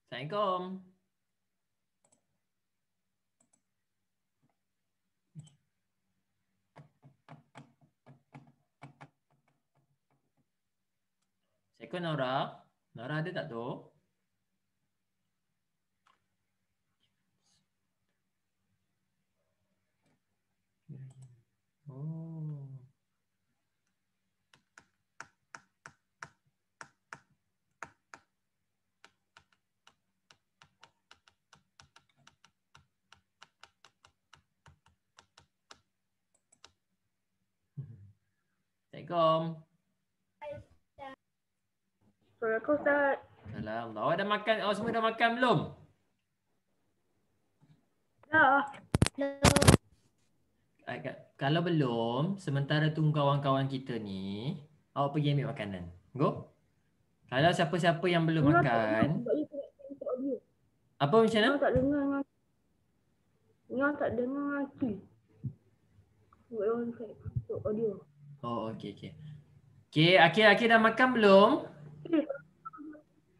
Assalamualaikum. Assalamualaikum Nora. Nora ada tak tu? Oh. Assalamualaikum. Assalamualaikum Ustaz. Salam. Awak dah makan? Awak semua dah makan belum? Dah. Kalau belum, sementara tunggu kawan-kawan kita ni, awak pergi ambil makanan. Go. Kalau siapa-siapa yang belum makan, apa macam mana? Tak dengar ngaji. Ingat tak dengar ngaji. Buat orang untuk audio. Oh, okey. Okey, Akhir dah makan belum?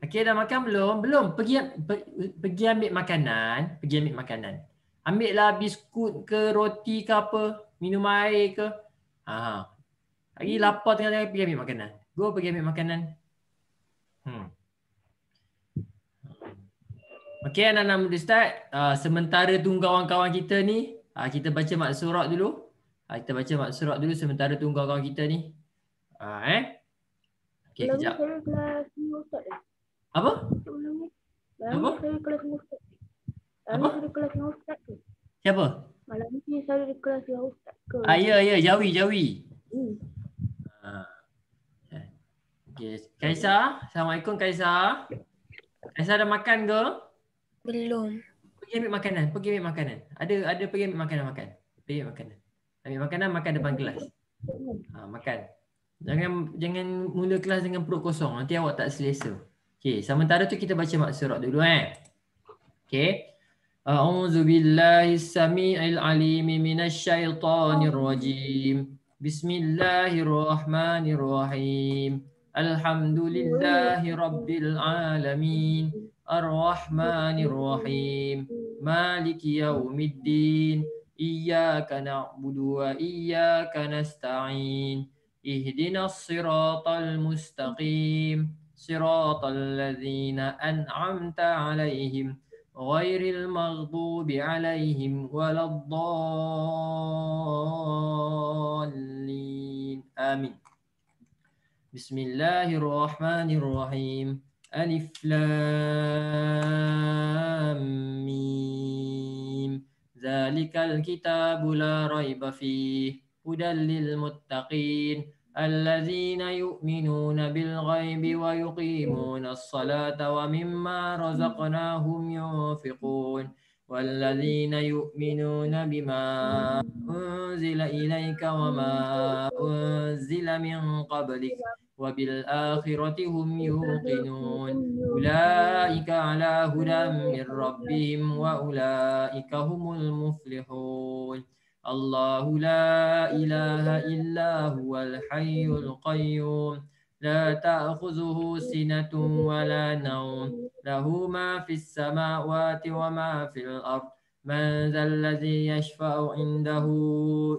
Akhir dah makan belum? Belum. Pergi ambil makanan. Ambil lah biskut ke, roti ke apa, minum air ke. Lagi lapar tengah-tengah pergi ambil makanan. Go pergi ambil makanan. Okey, anak-anak muda Ustaz. Sementara tunggu kawan-kawan kita ni, kita baca mak surat dulu. Kita baca mak surat dulu sementara tunggu kawan-kawan kita ni. Okey, kejap. Saya kelas 5 Ustaz. Apa? Apa? Saya kelas 5 Ustaz. Apa? Saya kelas 5 Ustaz ke? Siapa? Malam ni saya di kelas 5 Ustaz ke? Ya, Jawi. Okey, Kaisar. Assalamualaikum Kaisar. Kaisar dah makan ke? Belum. Pergi ambil makanan. Ada pergi ambil makanan makan. Pergi ambil makanan. Ambil makanan makan depan kelas. Makan. Jangan mula kelas dengan perut kosong. Nanti awak tak selesa. Okey, sementara tu kita baca mak surat dulu Okey. A'udzu billahi samii'il 'aliim minasyaitonir rajim. Bismillahirrahmanirrahim. Alhamdulillahi rabbil alamin. Ar-Rahmanir Rahim. Maliki yaumiddin. Iyyaka na'budu wa iyyaka nasta'in. Ihdinas siratal mustaqim. Siratal ladzina an'amta 'alaihim ghairil maghdubi 'alaihim waladdallin. Amin. Bismillahirrahmanirrahim. Alif Lam Mim. Zalikal kitabu la raiba fihi hudal lil muttaqin allazina yu'minuna bil ghaibi wa yuqimuna as-salata wa mimma razaqnahum yunfiqun والذين يؤمنون بما أنزل إليك وما أنزل من قبلك وبالآخرة هم يوقنون أولئك على هدى من ربهم وأولئك هم المفلحون الله لا إله إلا هو الحي القيوم لا تأخذه سنة ولا نوم له ما في السماوات وما في الأرض من ذا الذي يشفع عنده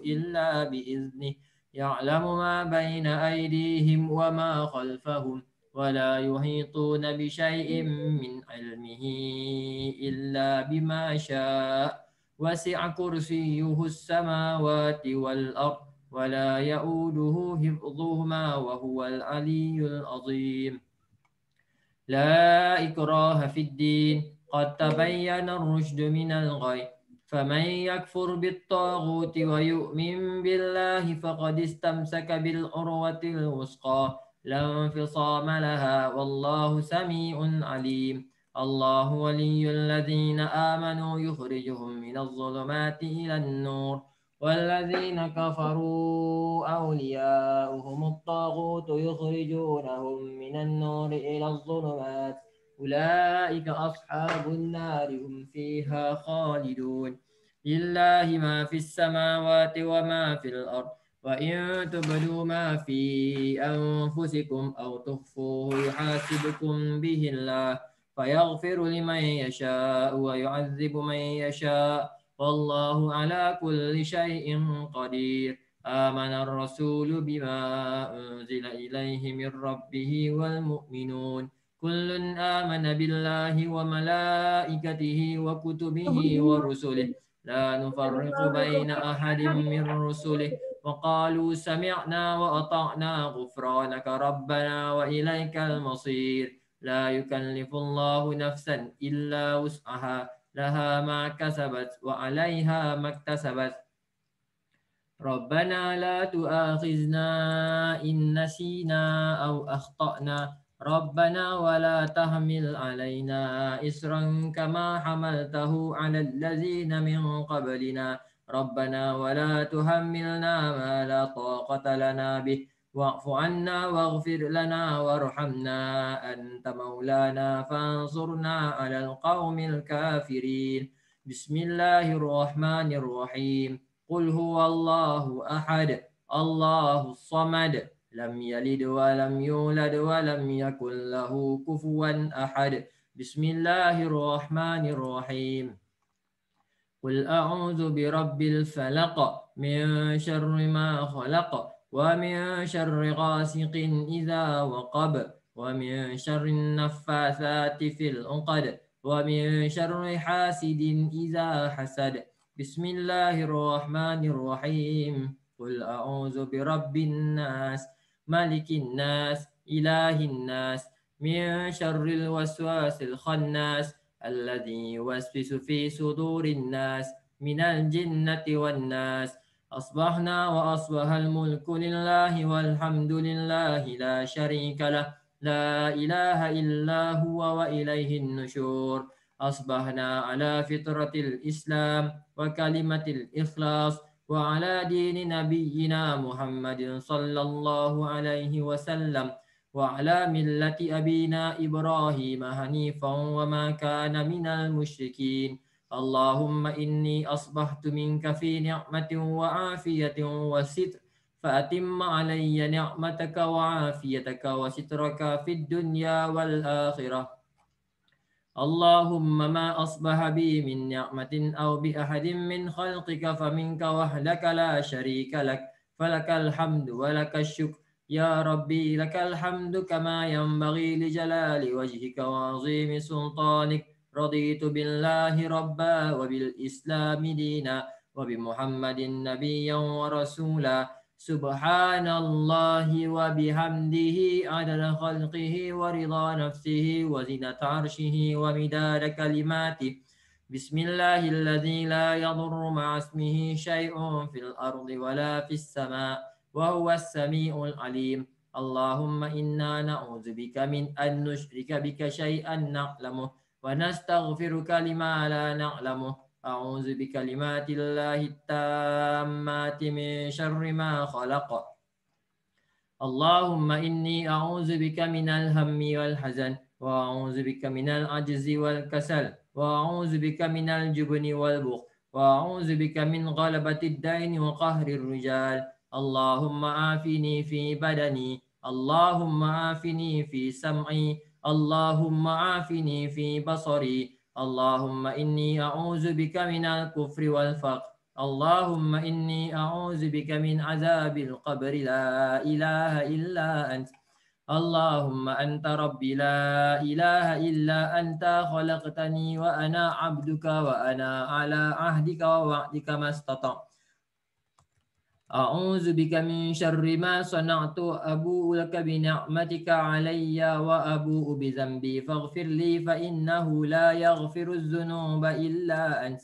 إلا بإذنه يعلم ما بين أيديهم وما خلفهم ولا يحيطون بشيء من علمه إلا بما شاء وسع كرسيه السماوات والأرض ولا يؤوده حفظهما وهو العلي العظيم لا إكراه في الدين قد تبين الرشد من الغي فمن يكفر بالطاغوت ويؤمن بالله فقد استمسك بالعروة الوثقى لا انفصام لها والله سميع عليم الله ولي الذين آمنوا يخرجهم من الظلمات إلى النور والذين كفروا أولياؤهم الطاغوت يخرجونهم من النور إلى الظلمات أولئك أصحاب النار هم فيها خالدون لله ما في السماوات وما في الأرض وإن تبدوا ما في أنفسكم أو تخفوه يحاسبكم به الله فيغفر لمن يشاء ويعذب من يشاء والله على كل شيء قدير آمن الرسول بما أنزل إليه من ربه والمؤمنون كل آمن بالله وملائكته وكتبه ورسله لا نفرق بين أحد من رسله وقالوا سمعنا وأطعنا غفرانك ربنا وإليك المصير لا يكلف الله نفسا إلا وسعها لها ما كسبت وعليها ما اكتسبت ربنا لا تؤاخذنا إن نسينا أو أخطأنا ربنا ولا تحمل علينا إصرا كما حملته على الذين من قبلنا ربنا ولا تحملنا ما لا طاقة لنا به واعف عنا واغفر لنا وارحمنا أنت مولانا فانصرنا على القوم الكافرين بسم الله الرحمن الرحيم قل هو الله أحد الله الصمد لم يلد ولم يولد ولم يكن له كفوا أحد بسم الله الرحمن الرحيم قل أعوذ برب الفلق من شر ما خلق ومن شر غاسق إذا وقب ومن شر النفاثات في العقد ومن شر حاسد إذا حسد بسم الله الرحمن الرحيم قل أعوذ برب الناس ملك الناس إله الناس من شر الوسواس الخناس الذي يوسوس في صدور الناس من الجنة والناس أصبحنا وأصبح الملك لله والحمد لله لا شريك له لا إله إلا هو وإليه النشور أصبحنا على فطرة الإسلام وكلمة الإخلاص وعلى دين نبينا محمد صلى الله عليه وسلم وعلى ملة أبينا إبراهيم حنيفا وما كان من المشركين اللهم إني أصبحت منك في نعمة وعافية وستر فأتم علي نعمتك وعافيتك وسترك في الدنيا والآخرة اللهم ما أصبح بي من نعمة أو بأحد من خلقك فمنك وحدك لا شريك لك فلك الحمد ولك الشكر يا ربي لك الحمد كما ينبغي لجلال وجهك وعظيم سلطانك رضيت بالله ربا وبالإسلام دينا وبمحمد نبيا ورسولا سبحان الله وبحمده عدد خلقه ورضا نفسه وزنة عرشه ومداد كلماته بسم الله الذي لا يضر مع اسمه شيء في الأرض ولا في السماء وهو السميع العليم اللهم إنا نعوذ بك من أن نشرك بك شيئا نعلمه ونستغفرك لما لا نعلمه أعوذ بكلمات الله التامات من شر ما خلق اللهم إني أعوذ بك من الهم والحزن وأعوذ بك من العجز والكسل وأعوذ بك من الجبن والبخل وأعوذ بك من غلبة الدين وقهر الرجال اللهم عافني في بدني اللهم عافني في سمعي اللهم عافني في بصري اللهم إني أعوذ بك من الكفر والفقر اللهم إني أعوذ بك من عذاب القبر لا إله إلا أنت اللهم أنت ربي لا إله إلا أنت خلقتني وأنا عبدك وأنا على عهدك ووعدك ما استطعت أعوذ بك من شر ما صنعت أبوء لك بنعمتك علي وأبوء بذنبي فاغفر لي فإنه لا يغفر الذنوب إلا أنت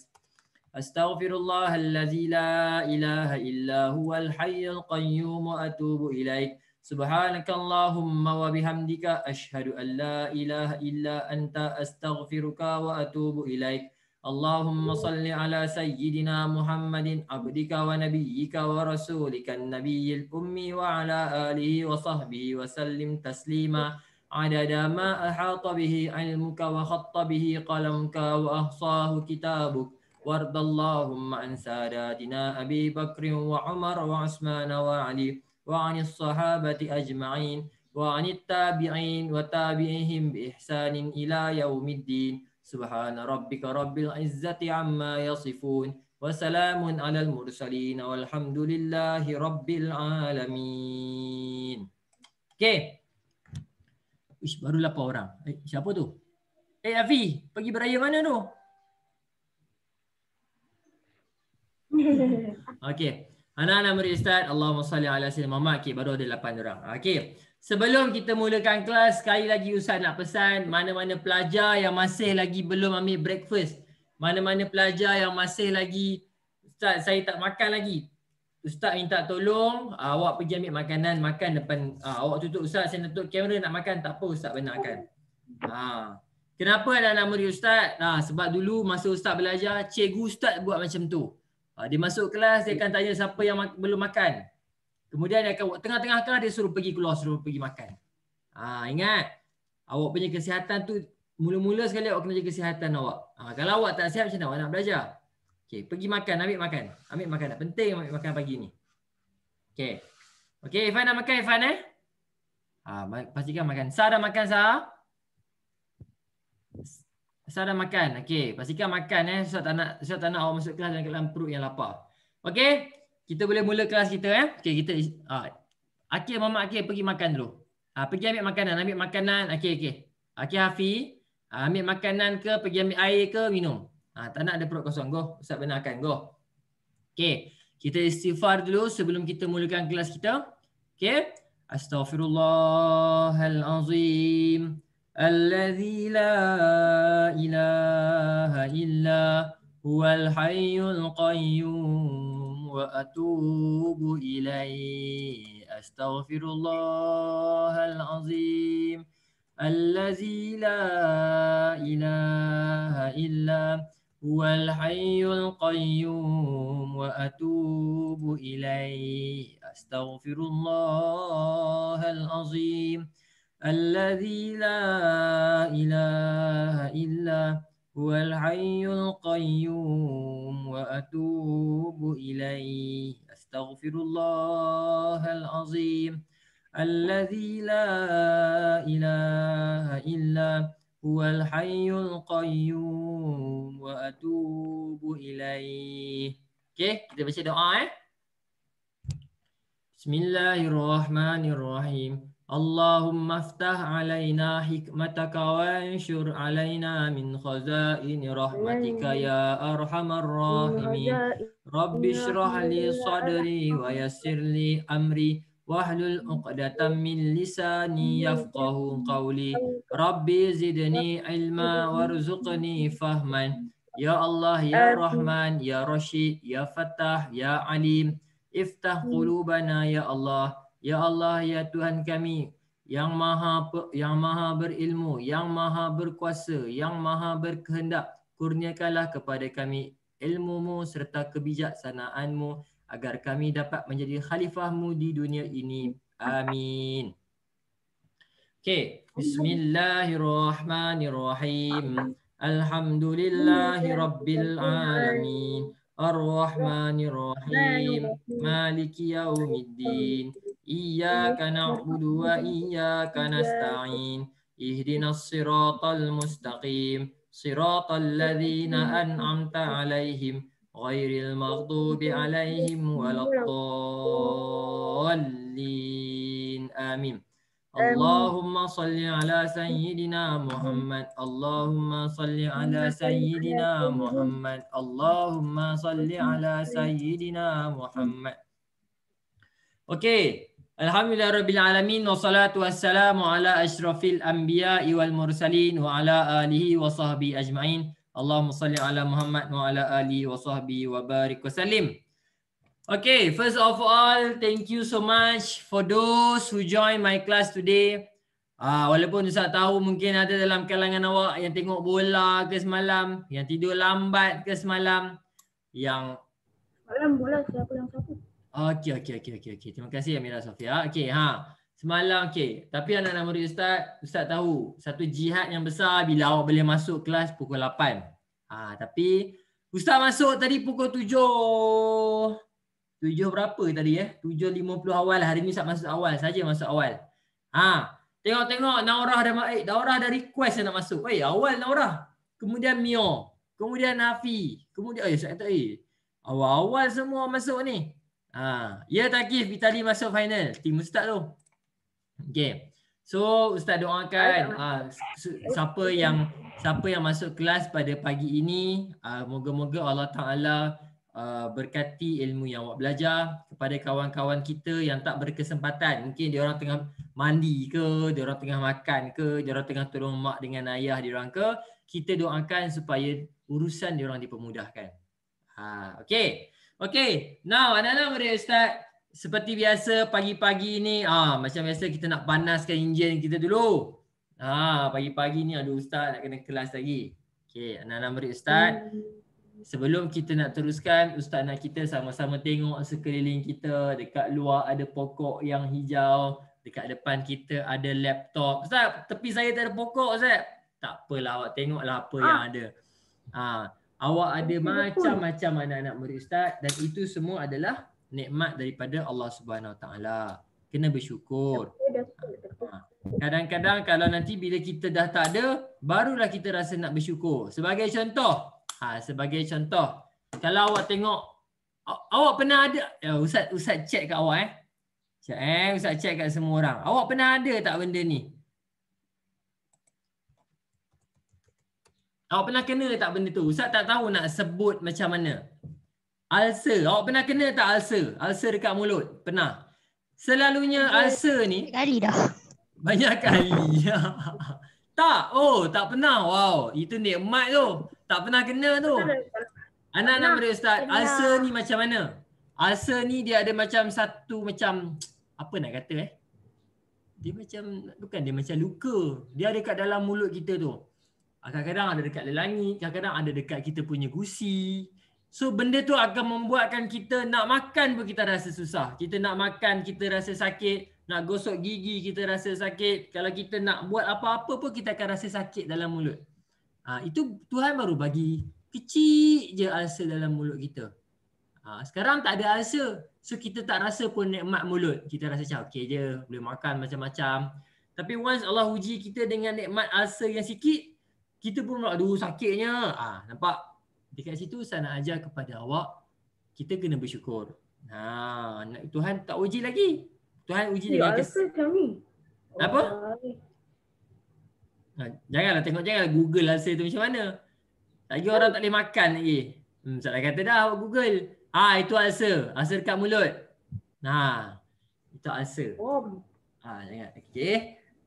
أستغفر الله الذي لا إله إلا هو الحي القيوم وأتوب إليك سبحانك اللهم وبحمدك أشهد أن لا إله إلا أنت أستغفرك وأتوب إليك اللهم صل على سيدنا محمد عبدك ونبيك ورسولك النبي الأمي وعلى آله وصحبه وسلم تسليما عدد ما أحاط به علمك وخط به قلمك وأحصاه كتابك وارض اللهم عن ساداتنا أبي بكر وعمر وعثمان وعلي وعن الصحابة أجمعين wa anit tabi'in wa tabi'ihim bi ihsanin ila yaumiddin. Subhana rabbika rabbil izzati amma yasifun. Wassalamun alal mursalin walhamdulillahi rabbil alamin. Okey. Ish, baru 8 orang. Siapa tu? Afi, pergi beraya mana tu? Okey. Anak-anak murid Ustaz, Allahumma salli ala sayyidina Muhammad. Okey, baru ada 8 orang. Okey. Sebelum kita mulakan kelas, sekali lagi Ustaz nak pesan mana-mana pelajar yang masih lagi belum ambil breakfast. Mana-mana pelajar yang masih lagi, Ustaz saya tak makan lagi. Ustaz minta tolong awak pergi ambil makanan, makan depan. Awak tutup Ustaz, saya tutup kamera nak makan. Tak apa Ustaz benarkan. Kenapa anak-anak murid Ustaz? Sebab dulu masa Ustaz belajar, cikgu Ustaz buat macam tu. Dia masuk kelas, dia akan tanya siapa yang belum makan. Kemudian dia akan tengah-tengah kelas dia suruh pergi keluar, suruh pergi makan. Ingat, awak punya kesihatan tu mula-mula sekali awak kena jaga kesihatan awak. Kalau awak tak sihat macam mana awak nak belajar? Okey, pergi makan, ambil makan. Ambil makan, penting ambil makan pagi ni. Okey. Okey, Irfan nak makan Irfan pastikan makan. Sah dah makan Sah? Sah dah makan. Okey, pastikan makan Ustaz tak nak awak masuk kelas dalam perut yang lapar. Okey? Kita boleh mula kelas kita Okey, kita Akil, Muhammad Akil pergi makan dulu. Pergi ambil makanan. Okey. Akil Hafiz, ambil makanan ke, pergi ambil air ke, minum. Tak nak ada perut kosong. Go, Ustaz benarkan. Go. Okey, kita istighfar dulu sebelum kita mulakan kelas kita. Okey. Astaghfirullahalazim. Alladzi la ilaha illa huwal hayyul qayyum. وأتوب إليه أستغفر الله العظيم الذي لا إله إلا هو الحي القيوم وأتوب إليه أستغفر الله العظيم الذي لا إله إلا هو الحي القيوم وأتوب إليه أستغفر الله العظيم الذي لا إله إلا هو الحي القيوم وأتوب إليه. Okey, kita baca doa Bismillahirrahmanirrahim. Allahumma aftah alaina hikmataka wa anshur alaina min khazaini rahmatika ya arhamar rahimin. Rabbi shrah li sadri wa yassir li amri wahlul 'uqdatam min lisani yafqahu qawli. Rabbi zidni ilma warzuqni fahman. Ya Allah, ya Rahman, ya Rashid, ya Fattah, ya Alim. Iftah qulubana ya Allah. Ya Allah, ya Tuhan kami yang maha berilmu, yang maha berkuasa, yang maha berkehendak, kurniakanlah kepada kami ilmu-Mu serta kebijaksanaanmu agar kami dapat menjadi khalifah-Mu di dunia ini. Amin. Okey, Bismillahirrahmanirrahim. Alhamdulillahi rabbil alamin. Ar-Rahmanir-Rahim. Maliki yaumiddin. Iyyaka na'budu wa iyyaka nasta'in. Ihdinas siratal mustaqim. Siratal ladzina an'amta 'alaihim ghairil maghdubi 'alaihim waladdallin. Amin. Allahumma salli ala sayyidina Muhammad. Allahumma salli ala sayyidina Muhammad. Allahumma salli ala sayyidina Muhammad. Okey. Alhamdulillahirabbil alamin wassalatu wassalamu ala asyrafil anbiya'i wal mursalin wa ala alihi wa sahbihi ajma'in. Allahumma salli ala Muhammad wa ala alihi wa sahbihi wa barik wa sallim. Okay, first of all, thank you so much for those who join my class today. Walaupun Ustaz tahu mungkin ada dalam kalangan awak yang tengok bola ke semalam, yang tidur lambat ke semalam, yang Malam bola siapa yang siapa? Okey. Terima kasih Amira Sofia. Okey, semalam okey. Tapi anak-anak murid Ustaz tahu satu jihad yang besar bila awak boleh masuk kelas pukul 8. Tapi Ustaz masuk tadi pukul 7 berapa tadi 7.50 awal. Hari ni Ustaz masuk awal saja, masuk awal. Tengok Naurah Naurah dah request nak masuk. Awal Naurah. Kemudian Mio. Kemudian Nafi. Kemudian saya kata awal-awal semua masuk ni. Ya Takif Vitali masuk final. Tim Ustaz tu. Okay. So Ustaz doakan siapa yang masuk kelas pada pagi ini, moga-moga Allah Ta'ala berkati ilmu yang awak belajar. Kepada kawan-kawan kita yang tak berkesempatan, mungkin dia orang tengah mandi ke, dia orang tengah makan ke, dia orang tengah tolong mak dengan ayah dia orang ke, kita doakan supaya urusan dia orang dipermudahkan. Okay. Now anak-anak murid Ustaz, seperti biasa pagi-pagi ni macam biasa kita nak panaskan enjin kita dulu. Pagi-pagi ni aduh Ustaz nak kena kelas lagi. Okay, anak-anak murid Ustaz, sebelum kita nak teruskan, Ustaz nak kita sama-sama tengok sekeliling kita. Dekat luar ada pokok yang hijau, dekat depan kita ada laptop. Ustaz, tepi saya tak ada pokok Ustaz. Tak apalah, awak tengoklah apa yang ada. Awak ada macam-macam anak-anak murid Ustaz, dan itu semua adalah nikmat daripada Allah Subhanahu Wa Taala. Kena bersyukur. Kadang-kadang kalau nanti bila kita dah tak ada, barulah kita rasa nak bersyukur. Sebagai contoh, kalau awak tengok, awak pernah ada, Ustaz check kat awak Ustaz check kat semua orang. Awak pernah ada tak benda ni? Awak pernah kena tak benda tu? Ustaz tak tahu nak sebut macam mana. Ulcer. Awak pernah kena tak ulcer? Ulcer dekat mulut? Pernah? Selalunya ulcer ni kali dah. banyak kali. Tak? Tak pernah. Wow, itu nikmat tu. Tak pernah kena tu. Anak-anak murid Ustaz, ulcer ni macam mana? Ulcer ni dia ada macam satu macam, apa nak kata dia macam, bukan dia macam luka. Dia ada kat dalam mulut kita tu. Kadang-kadang ada dekat lelangit, kadang-kadang ada dekat kita punya gusi. So benda tu akan membuatkan kita nak makan pun kita rasa susah. Kita nak makan, kita rasa sakit. Nak gosok gigi, kita rasa sakit. Kalau kita nak buat apa-apa pun kita akan rasa sakit dalam mulut. Itu Tuhan baru bagi kecil je ulcer dalam mulut kita. Sekarang tak ada ulcer. So kita tak rasa pun nikmat mulut. Kita rasa macam okey je, boleh makan macam-macam. Tapi once Allah uji kita dengan nikmat ulcer yang sikit, kita pun aduh sakitnya. Nampak? Dekat situ saya nak ajar kepada awak, kita kena bersyukur. Tuhan tak uji lagi. Tuhan uji dengan macam ni. Apa? Janganlah janganlah Google ulcer tu macam mana. Lagi orang tak boleh makan lagi. Saya kata dah awak Google. Itu ulcer. Ulcer dekat mulut. Itu ulcer. Jangan. Okey.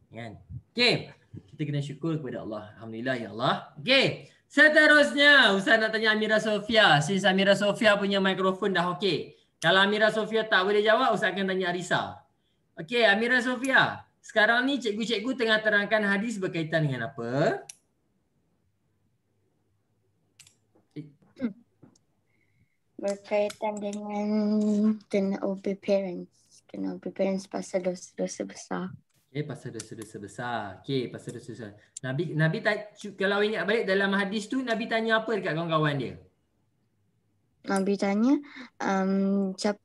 Jangan. Okey. Kita kena syukur kepada Allah. Alhamdulillah ya Allah. Okey. Seterusnya, Ustaz nak tanya Amira Sofia. Since Amira Sofia punya mikrofon dah okey. Kalau Amira Sofia tak boleh jawab, Ustaz akan tanya Arisa. Okey, Amira Sofia. Sekarang ni cikgu-cikgu tengah terangkan hadis berkaitan dengan apa? Berkaitan dengan kena obey parents. Kena obey parents pasal dosa-dosa besar. Okey, pasal dosa-dosa besar. Okey, pasal dosa-dosa. Nabi kalau ingat balik dalam hadis tu, Nabi tanya apa dekat kawan-kawan dia? Nabi tanya,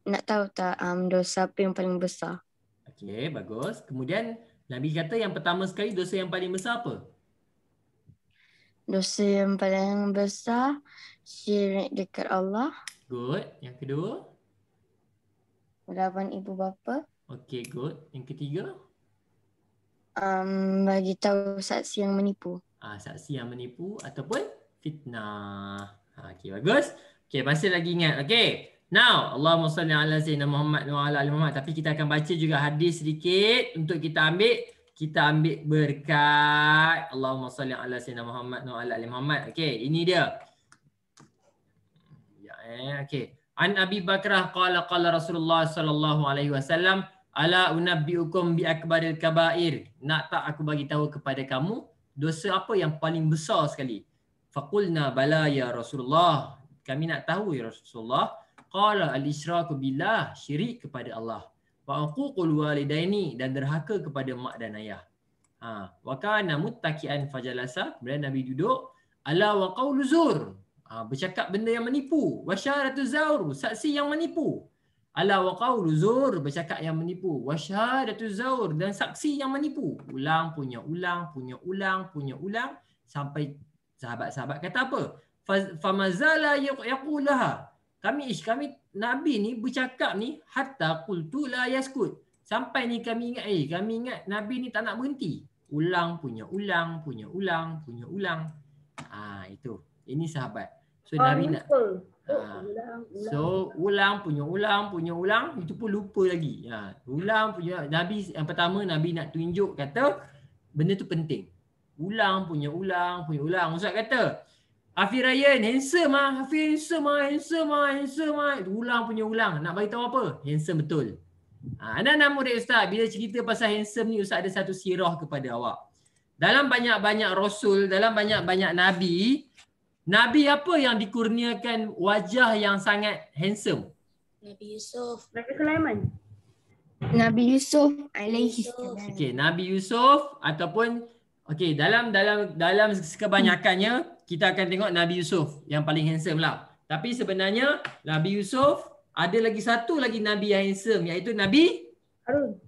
nak tahu tak dosa apa yang paling besar? Okey, bagus. Kemudian Nabi kata yang pertama sekali dosa yang paling besar apa? Dosa yang paling besar syirik dekat Allah. Good. Yang kedua? Melawan ibu bapa. Okey, good. Yang ketiga? Bagi tahu saksi yang menipu. Saksi yang menipu ataupun fitnah. Okey, bagus. Okey, masih lagi ingat. Okey. Now, Allahumma salli ala sayyidina Muhammad wa ala ali Muhammad. Tapi kita akan baca juga hadis sedikit untuk kita ambil berkat. Allahumma salli ala sayyidina Muhammad wa ala ali Muhammad. Okey, ini dia. Okey. An Abi Bakrah qala Rasulullah sallallahu alaihi wasallam, ala unabbiukum bi akbaril kabair. Nak tak aku bagi tahu kepada kamu dosa apa yang paling besar sekali? Faqulna bala ya Rasulullah. Kami nak tahu ya Rasulullah. Qala al-isyraku billah, syirik kepada Allah. Wa uququl walidaini, dan derhaka kepada mak dan ayah. Wa kana muttaqian fajalasa, kemudian Nabi duduk. Ala wa qaulu zur, bercakap benda yang menipu. Wa syaratu zaur, saksi yang menipu. Ala wa qawlu zur, bercakap yang menipu. Wa syahadatu zaur, dan saksi yang menipu. Ulang punya ulang, punya ulang, punya ulang, sampai sahabat-sahabat kata apa? Famazala yaqulaha. Kami Nabi ni bercakap ni hatta qultu la yaskut. Sampai ni kami ingat Nabi ni tak nak berhenti. Ulang punya ulang, punya ulang, punya ulang. Itu. Ini sahabat. So Nabi nak ulang punya ulang, punya ulang, itu pun lupa lagi. Ulang punya Nabi yang pertama Nabi nak tunjuk kata benda tu penting. Ulang punya ulang, punya ulang. Ustaz kata Hafiz Ryan, handsome ah. Hafiz handsome ah. Ulang punya ulang. Nak bagi tahu apa? Handsome betul. Anak-anak murid Ustaz, bila cerita pasal handsome ni, Ustaz ada satu sirah kepada awak. Dalam banyak-banyak Rasul, dalam banyak-banyak Nabi, Nabi apa yang dikurniakan wajah yang sangat handsome? Nabi Yusuf. Nabi Sulaiman. Nabi Yusuf alaihi salam. Okey, Nabi Yusuf ataupun dalam kebanyakannya kita akan tengok Nabi Yusuf yang paling handsome lah. Tapi sebenarnya Nabi Yusuf ada lagi satu lagi Nabi yang handsome, iaitu Nabi Harun.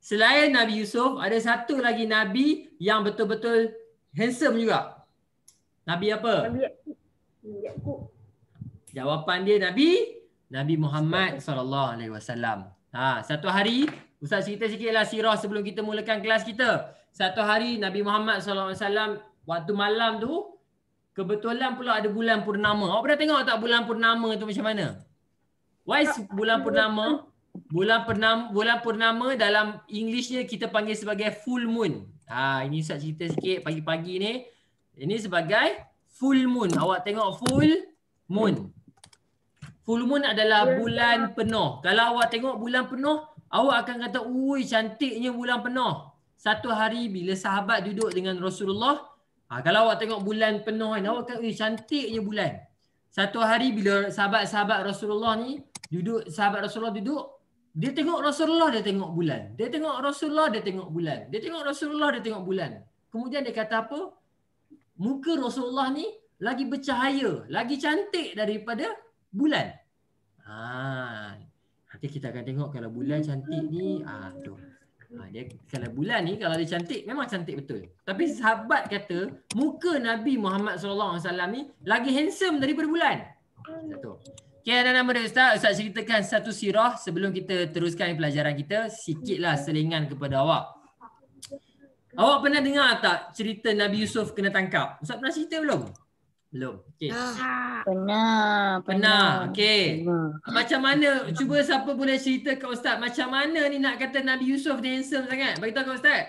Selain Nabi Yusuf, ada satu lagi Nabi yang betul-betul handsome juga. Nabi apa? Nabi Yakub. Jawapan dia Nabi Muhammad SAW. Satu hari, Ustaz cerita sikitlah sirah sebelum kita mulakan kelas kita. Satu hari Nabi Muhammad SAW waktu malam tu, kebetulan pula ada bulan purnama. Awak pernah tengok tak bulan purnama tu macam mana? Why bulan purnama? Bulan purnama dalam Englishnya kita panggil sebagai full moon. Ini Ustaz cerita sikit pagi-pagi ni. Ini sebagai full moon. Awak tengok full moon. Full moon adalah bulan penuh. Kalau awak tengok bulan penuh, awak akan kata, "Ui, cantiknya bulan penuh." Satu hari bila sahabat duduk dengan Rasulullah, kalau awak tengok bulan penuh ni, awak akan, cantiknya bulan. Satu hari bila sahabat-sahabat Rasulullah ni duduk, dia tengok Rasulullah, dia tengok bulan. Dia tengok Rasulullah, dia tengok bulan. Dia tengok Rasulullah, dia tengok bulan. Kemudian dia kata apa? Muka Rasulullah ni lagi bercahaya, lagi cantik daripada bulan. Nanti kita akan tengok kalau bulan cantik ni, dia kalau bulan ni kalau dia cantik memang cantik betul. Tapi sahabat kata muka Nabi Muhammad SAW ni lagi handsome daripada bulan. Satu. Okey, anak-anak murid Ustaz ceritakan satu sirah sebelum kita teruskan pelajaran kita, sikitlah selingan kepada awak. Awak pernah dengar tak cerita Nabi Yusuf kena tangkap? Ustaz pernah cerita belum? Belum. Okey. Pernah. Okey. Macam mana? Cuba siapa boleh cerita kat Ustaz macam mana ni nak kata Nabi Yusuf dia handsome sangat? Bagi tahu kat Ustaz.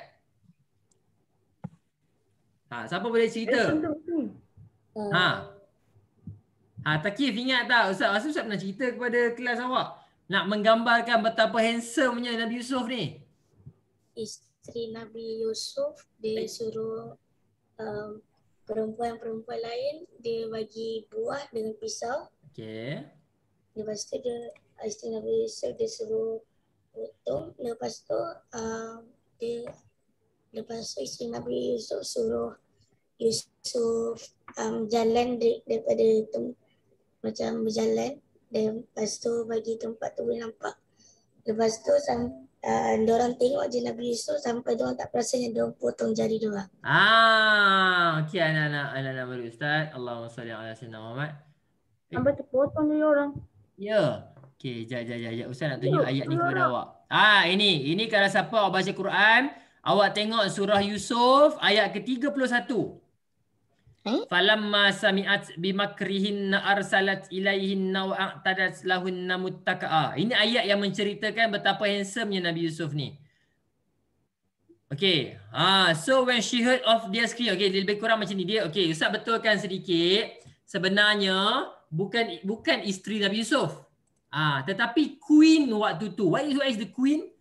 Siapa boleh cerita? Takif ingat tak Ustaz pernah cerita kepada kelas awak nak menggambarkan betapa handsome-nya Nabi Yusuf ni. Isteri Nabi Yusuf dia suruh perempuan-perempuan lain dia bagi buah dengan pisau. Okey. Lepas tu isteri Nabi Yusuf dia suruh potong. Lepas tu isteri Nabi Yusuf suruh Yusuf jalan daripada macam berjalan, dan lepas tu bagi tempat tu boleh nampak. Lepas tu diorang tengok je Nabi Yusuf sampai diorang tak perasan diorang potong jari diorang. Okey, anak-anak murid Ustaz. Allahumma salli ala sayyidina Muhammad. Sampai terpotong jari orang. Ya. Okey, jap. Ustaz nak tunjuk ayat ni kepada awak. Ini kalau siapa awak baca Quran, awak tengok surah Yusuf ayat ke-31. Falamma sami'at bimakrihinna arsalat ilaihinna wa a'tadat lahunna muttaka'a. Ini ayat yang menceritakan betapa handsome-nya Nabi Yusuf ni. Okay. So when she heard of their screen, okay, lebih kurang macam ni dia. Okay, Ustaz betulkan sedikit. Sebenarnya bukan isteri Nabi Yusuf. Tetapi queen waktu tu. What is the queen?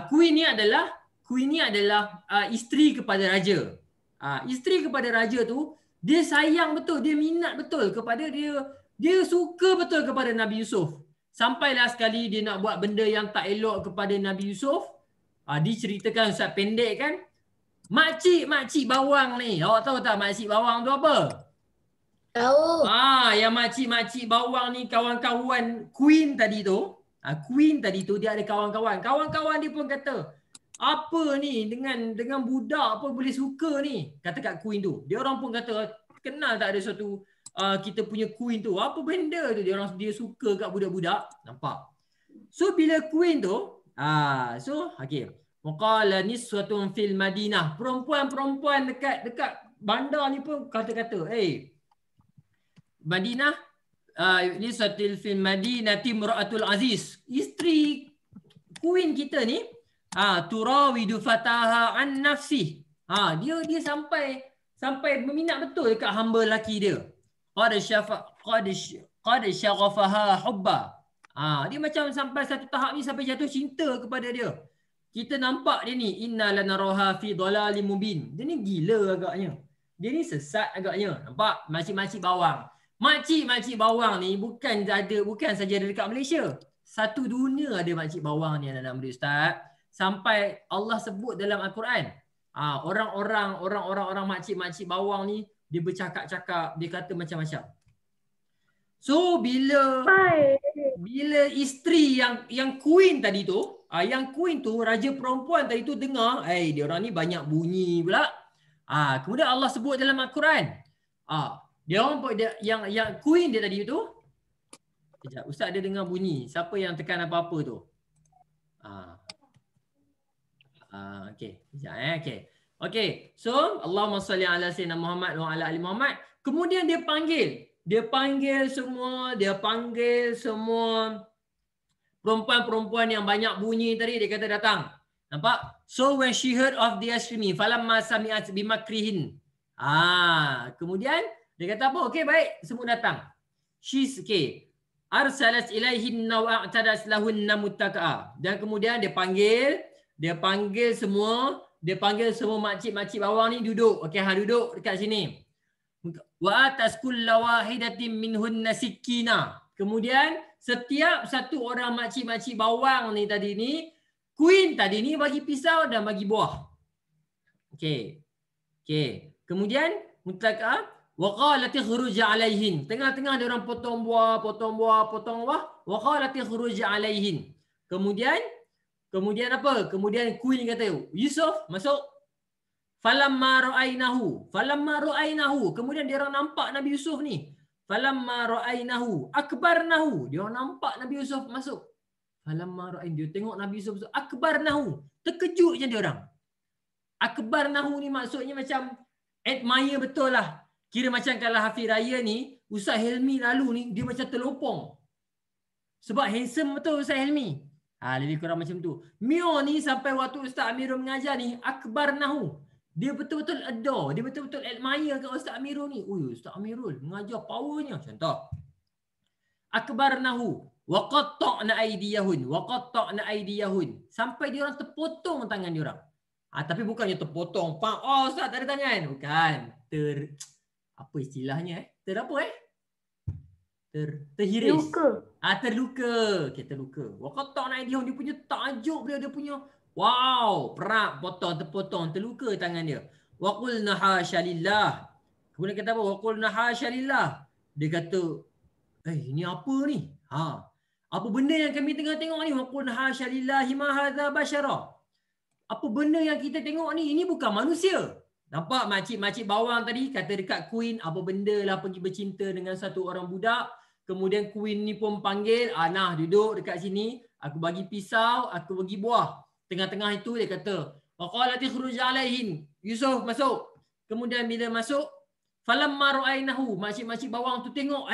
Queen ni adalah isteri kepada raja. Isteri kepada raja tu, dia sayang betul, dia minat betul kepada dia. Dia suka betul kepada Nabi Yusuf. Sampailah sekali dia nak buat benda yang tak elok kepada Nabi Yusuf. Diceritakan Ustaz pendek kan. Makcik bawang ni. Awak tahu tak makcik bawang tu apa? Tahu. Yang makcik-makcik bawang ni kawan-kawan Queen tadi tu. Queen tadi tu dia ada kawan-kawan. Kawan-kawan dia pun kata, apa ni dengan budak apa boleh suka ni? Kata kat Queen tu. Dia orang pun kata, kenal tak ada suatu kita punya Queen tu. Apa benda tu dia suka kat budak-budak. Nampak? So bila Queen tu, okey. Waqala niswatun fil Madinah. Perempuan-perempuan dekat bandar ni pun kata-kata, Madinah, niswatul fil Madinah timra'atul aziz. Isteri Queen kita ni, turawidu fataha an nafsih. Dia sampai berminat betul dekat hamba lelaki dia. Qad syaghafaha hubba. Dia macam sampai satu tahap ni sampai jatuh cinta kepada dia. Kita nampak dia ni, inna lanaraha fi dhalalim mubin. Dia ni gila agaknya. Dia ni sesat agaknya. Nampak? Makcik-makcik bawang. Makcik-makcik bawang ni bukan saja ada dekat Malaysia. Satu dunia ada makcik bawang ni anak-anak muda Ustaz. Sampai Allah sebut dalam Al-Quran. Orang-orang makcik-makcik bawang ni dia bercakap-cakap, dia kata macam-macam. So bila isteri yang Queen tadi tu, raja perempuan tadi tu dengar, dia orang ni banyak bunyi pula. Kemudian Allah sebut dalam Al-Quran. Dia orang yang Queen dia tadi tu. Sekejap, Ustaz ada dengar bunyi. Siapa yang tekan apa-apa tu? Okey, sekejap Okey. So, Allahumma salli ala sayyidina Muhammad wa ala ali Muhammad. Kemudian dia panggil semua perempuan-perempuan yang banyak bunyi tadi, dia kata datang. Nampak? So when she heard of the ashrimi falamma sami'at bimakrihin. Kemudian dia kata apa? Okey, baik, semua datang. Arsalat ilaihinna wa a'tadat lahunna muttaqaa. Dan kemudian dia panggil semua makcik-makcik bawang ni duduk. Okey, duduk dekat sini. Wa atas kulla wahidatin minhunna sikina. Kemudian setiap satu orang makcik-makcik bawang ni tadi ni, Queen tadi ni bagi pisau dan bagi buah. Okey. Kemudian mutlaqah wa qalat ikhruj alaihin. Tengah-tengah dia orang potong buah. Wa qalat ikhruj alaihin. Kemudian apa? Kemudian Queen kata, Yusuf masuk. Falamma ra'ainahu. Kemudian dia orang nampak Nabi Yusuf ni. Falamma ra'ainahu akbarnahu. Dia orang nampak Nabi Yusuf masuk. Falamma ra'ain, dia tengok Nabi Yusuf masuk. Akbarnahu. Terkejut je dia orang. Akbarnahu ni maksudnya macam admire betul lah. Kira macam kalau Hafiz Raya ni, Ustaz Helmi lalu ni, dia macam terlopong. Sebab handsome betul Ustaz Helmi. Lebih kurang macam tu. Mio ni sampai waktu Ustaz Amirul mengajar ni, akbarnahu. Dia betul-betul adore, dia betul-betul admire kat Ustaz Amirul ni. Ustaz Amirul mengajar powernya. Contoh. Akbarnahu wa qatta'na aydiyahun. Sampai dia orang terpotong tangan dia orang. Tapi bukannya terpotong. Ustaz tak ada tangan. Bukan. Apa istilahnya? Terhiris. Terluka. Terluka. Wa qatta'na aydiyahun. Dia punya tajuk dia punya terpotong, terluka tangan dia. Wa qulna hasya lillah. Kemudian kata apa? Wa qulna hasya lillah. Dia kata, ini apa ni? Apa benda yang kami tengah tengok ni? Wa qulna hasya lillahi ma hadza bashara. Apa benda yang kita tengok ni? Ini bukan manusia. Nampak makcik-makcik bawang tadi kata dekat Queen, apa benda lah pergi bercinta dengan satu orang budak. Kemudian Queen ni pun panggil, nah duduk dekat sini, aku bagi pisau, aku bagi buah. Tengah-tengah itu dia kata, waqalati khuruj alaihin. Yusuf masuk. Kemudian bila masuk, falamma ra'ainahu, makcik-makcik bawang tu tengok,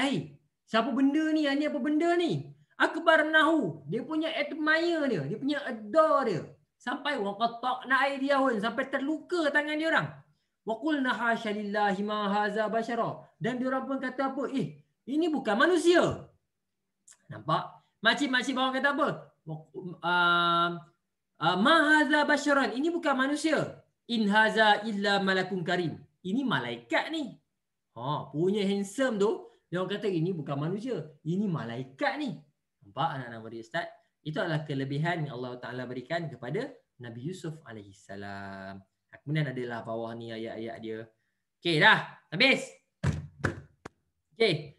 siapa benda ni? Ini apa benda ni? Akbarnahu. Dia punya admire dia punya adore dia. Sampai waqatta'na aydiyahun, sampai terluka tangan dia orang. Wa qulna hasya lillahi ma hadza bashara. Dan dia orang pun kata apa? Ini bukan manusia. Nampak? Makcik-makcik bawang kata apa? Ma hadza basyaran, ini bukan manusia. In haza illa malakun karim. Ini malaikat ni. Punya handsome tu, dia orang kata ini bukan manusia, ini malaikat ni. Nampak anak-anak muda Ustaz? Itu adalah kelebihan yang Allah Taala berikan kepada Nabi Yusuf alaihissalam. Kemudian adalah bawah ni ayat-ayat dia. Okey dah, habis. Okey.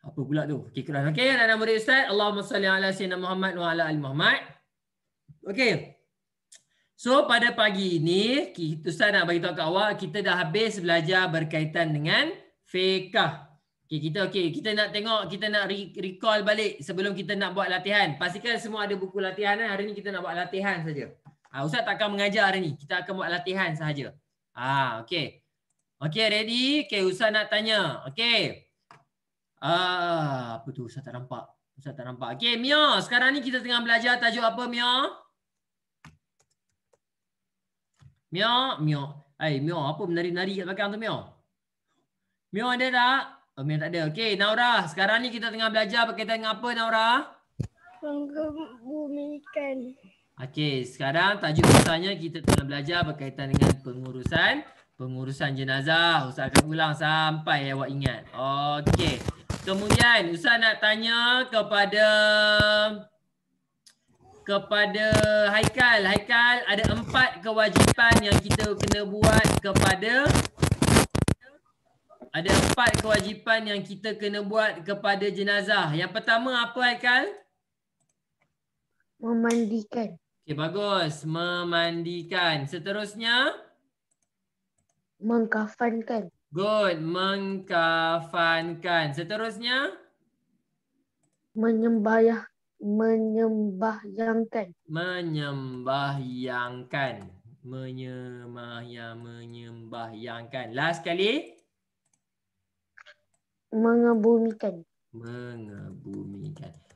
Apa pula tu? Okey, Quran. Okey, anak-anak murid Ustaz. Allahumma salli ala sayyidina Muhammad wa ala ali Muhammad. Okey. So, pada pagi ini, Ustaz nak bagi tahu kat awak, kita dah habis belajar berkaitan dengan fiqh. Okey, kita nak tengok, kita nak recall balik sebelum kita nak buat latihan. Pastikan semua ada buku latihan. Hari ni kita nak buat latihan saja. Ustaz takkan mengajar hari ni. Kita akan buat latihan sahaja. Okey. Okey, ready? Okey, Ustaz nak tanya. Okey. Apa tu? Ustaz tak nampak. Okey, Mia. Sekarang ni kita tengah belajar tajuk apa, Mia? Mia. Mia, apa menari-nari kat belakang tu, Mia? Mia ada tak? Mia tak ada. Okey, Naura. Sekarang ni kita tengah belajar berkaitan dengan apa, Naura? Mengebumikan. Okey, sekarang tajuk besarnya kita tengah belajar berkaitan dengan pengurusan jenazah. Ustaz akan ulang sampai awak ingat. Okey. Kemudian Ustaz nak tanya kepada Haikal. Haikal, ada 4 kewajipan yang kita kena buat kepada jenazah. Yang pertama apa, Haikal? Memandikan. Okey, bagus. Memandikan. Seterusnya? Mengkafankan. Good. Mengkafankan. Seterusnya? Menyembahyangkan. Menyembahyangkan. Last kali? Mengebumikan.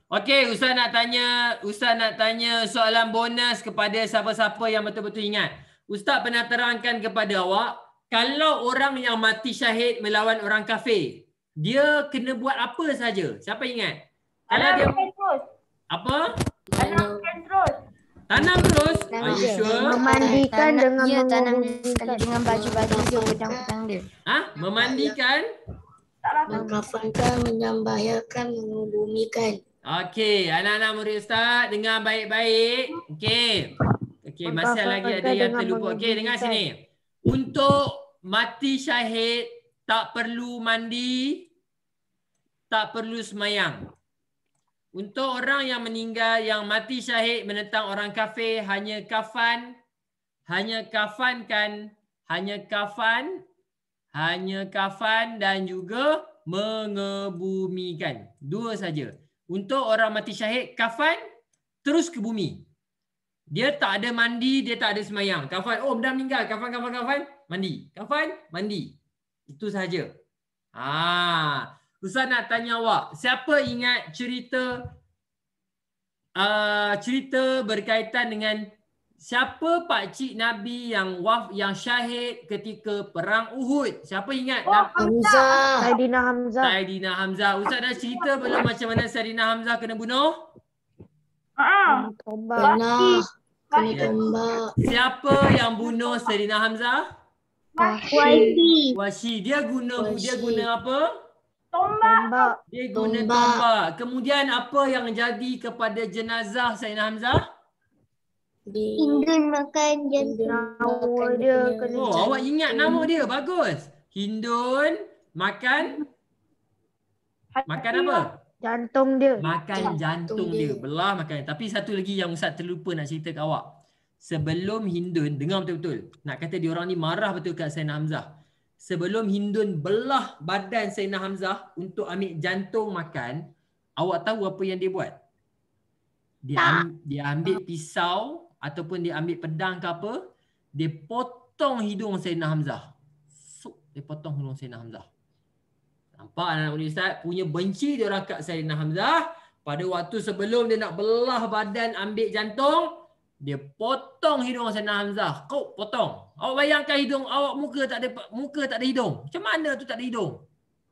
Okey, Ustaz nak tanya soalan bonus kepada siapa-siapa yang betul-betul ingat. Ustaz pernah terangkan kepada awak, kalau orang yang mati syahid melawan orang kafir, dia kena buat apa saja? Siapa ingat? Kalau dia apa? Tanam terus. Are you sure? Memandikan dengan tanam mengebumikan. dengan baju-baju dia, pedang-pedang dia. Memandikan? Mengkafankan, menyembahyangkan, mengebumikan. Okey, anak-anak murid Ustaz, dengar baik-baik. Okey, masih lagi ada yang terlupa. Okey, dengar sini. Untuk mati syahid, tak perlu mandi, tak perlu semayang. Untuk orang yang meninggal, yang mati syahid menentang orang kafir, hanya kafan dan juga mengebumikan. 2 saja. Untuk orang mati syahid, kafan terus ke bumi. Dia tak ada mandi, dia tak ada semayang. Kafan, dah meninggal. Kafan, mandi. Kafan, mandi. Itu sahaja. Ustaz nak tanya awak, siapa ingat cerita berkaitan dengan siapa pakcik Nabi yang syahid ketika perang Uhud? Siapa ingat? Hamzah. Saidina Hamzah. Ustaz dah cerita belum macam mana Saidina Hamzah kena bunuh? Tombak. Kena tombak. Siapa yang bunuh Saidina Hamzah? Wahsy. Dia guna apa? Tombak. Dia guna tombak. Kemudian apa yang jadi kepada jenazah Saidina Hamzah? Hindun makan Nama dia kena Awak ingat nama dia. Bagus. Hindun makan apa? jantung dia. Makan jantung dia. Belah makan. Tapi satu lagi yang Ustaz terlupa nak cerita kat awak. Sebelum Hindun, dengar betul-betul. Nak kata diorang ni marah betul kat Saidina Hamzah. Sebelum Hindun belah badan Saidina Hamzah untuk ambil jantung makan, awak tahu apa yang dia buat? Dia ambil pisau ataupun dia ambil pedang ke apa, dia potong hidung Saidina Hamzah. Dia potong hidung Saidina Hamzah. Nampak anak-anak murid Ustaz? Punya benci dia orang kat Saidina Hamzah. Pada waktu sebelum dia nak belah badan ambil jantung, dia potong hidung Saidina Hamzah. Kau potong. Awak bayangkan hidung awak muka tak ada hidung. Macam mana tu tak ada hidung?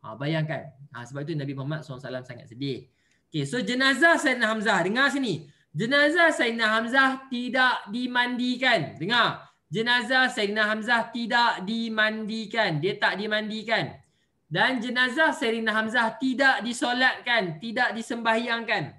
Bayangkan. Sebab itu Nabi Muhammad SAW sangat sedih. Okay, so jenazah Saidina Hamzah. Dengar sini. Jenazah Saidina Hamzah tidak dimandikan. Dengar. Jenazah Saidina Hamzah tidak dimandikan. Dia tak dimandikan. Dan jenazah Saidina Hamzah tidak disolatkan. Tidak disembahyangkan.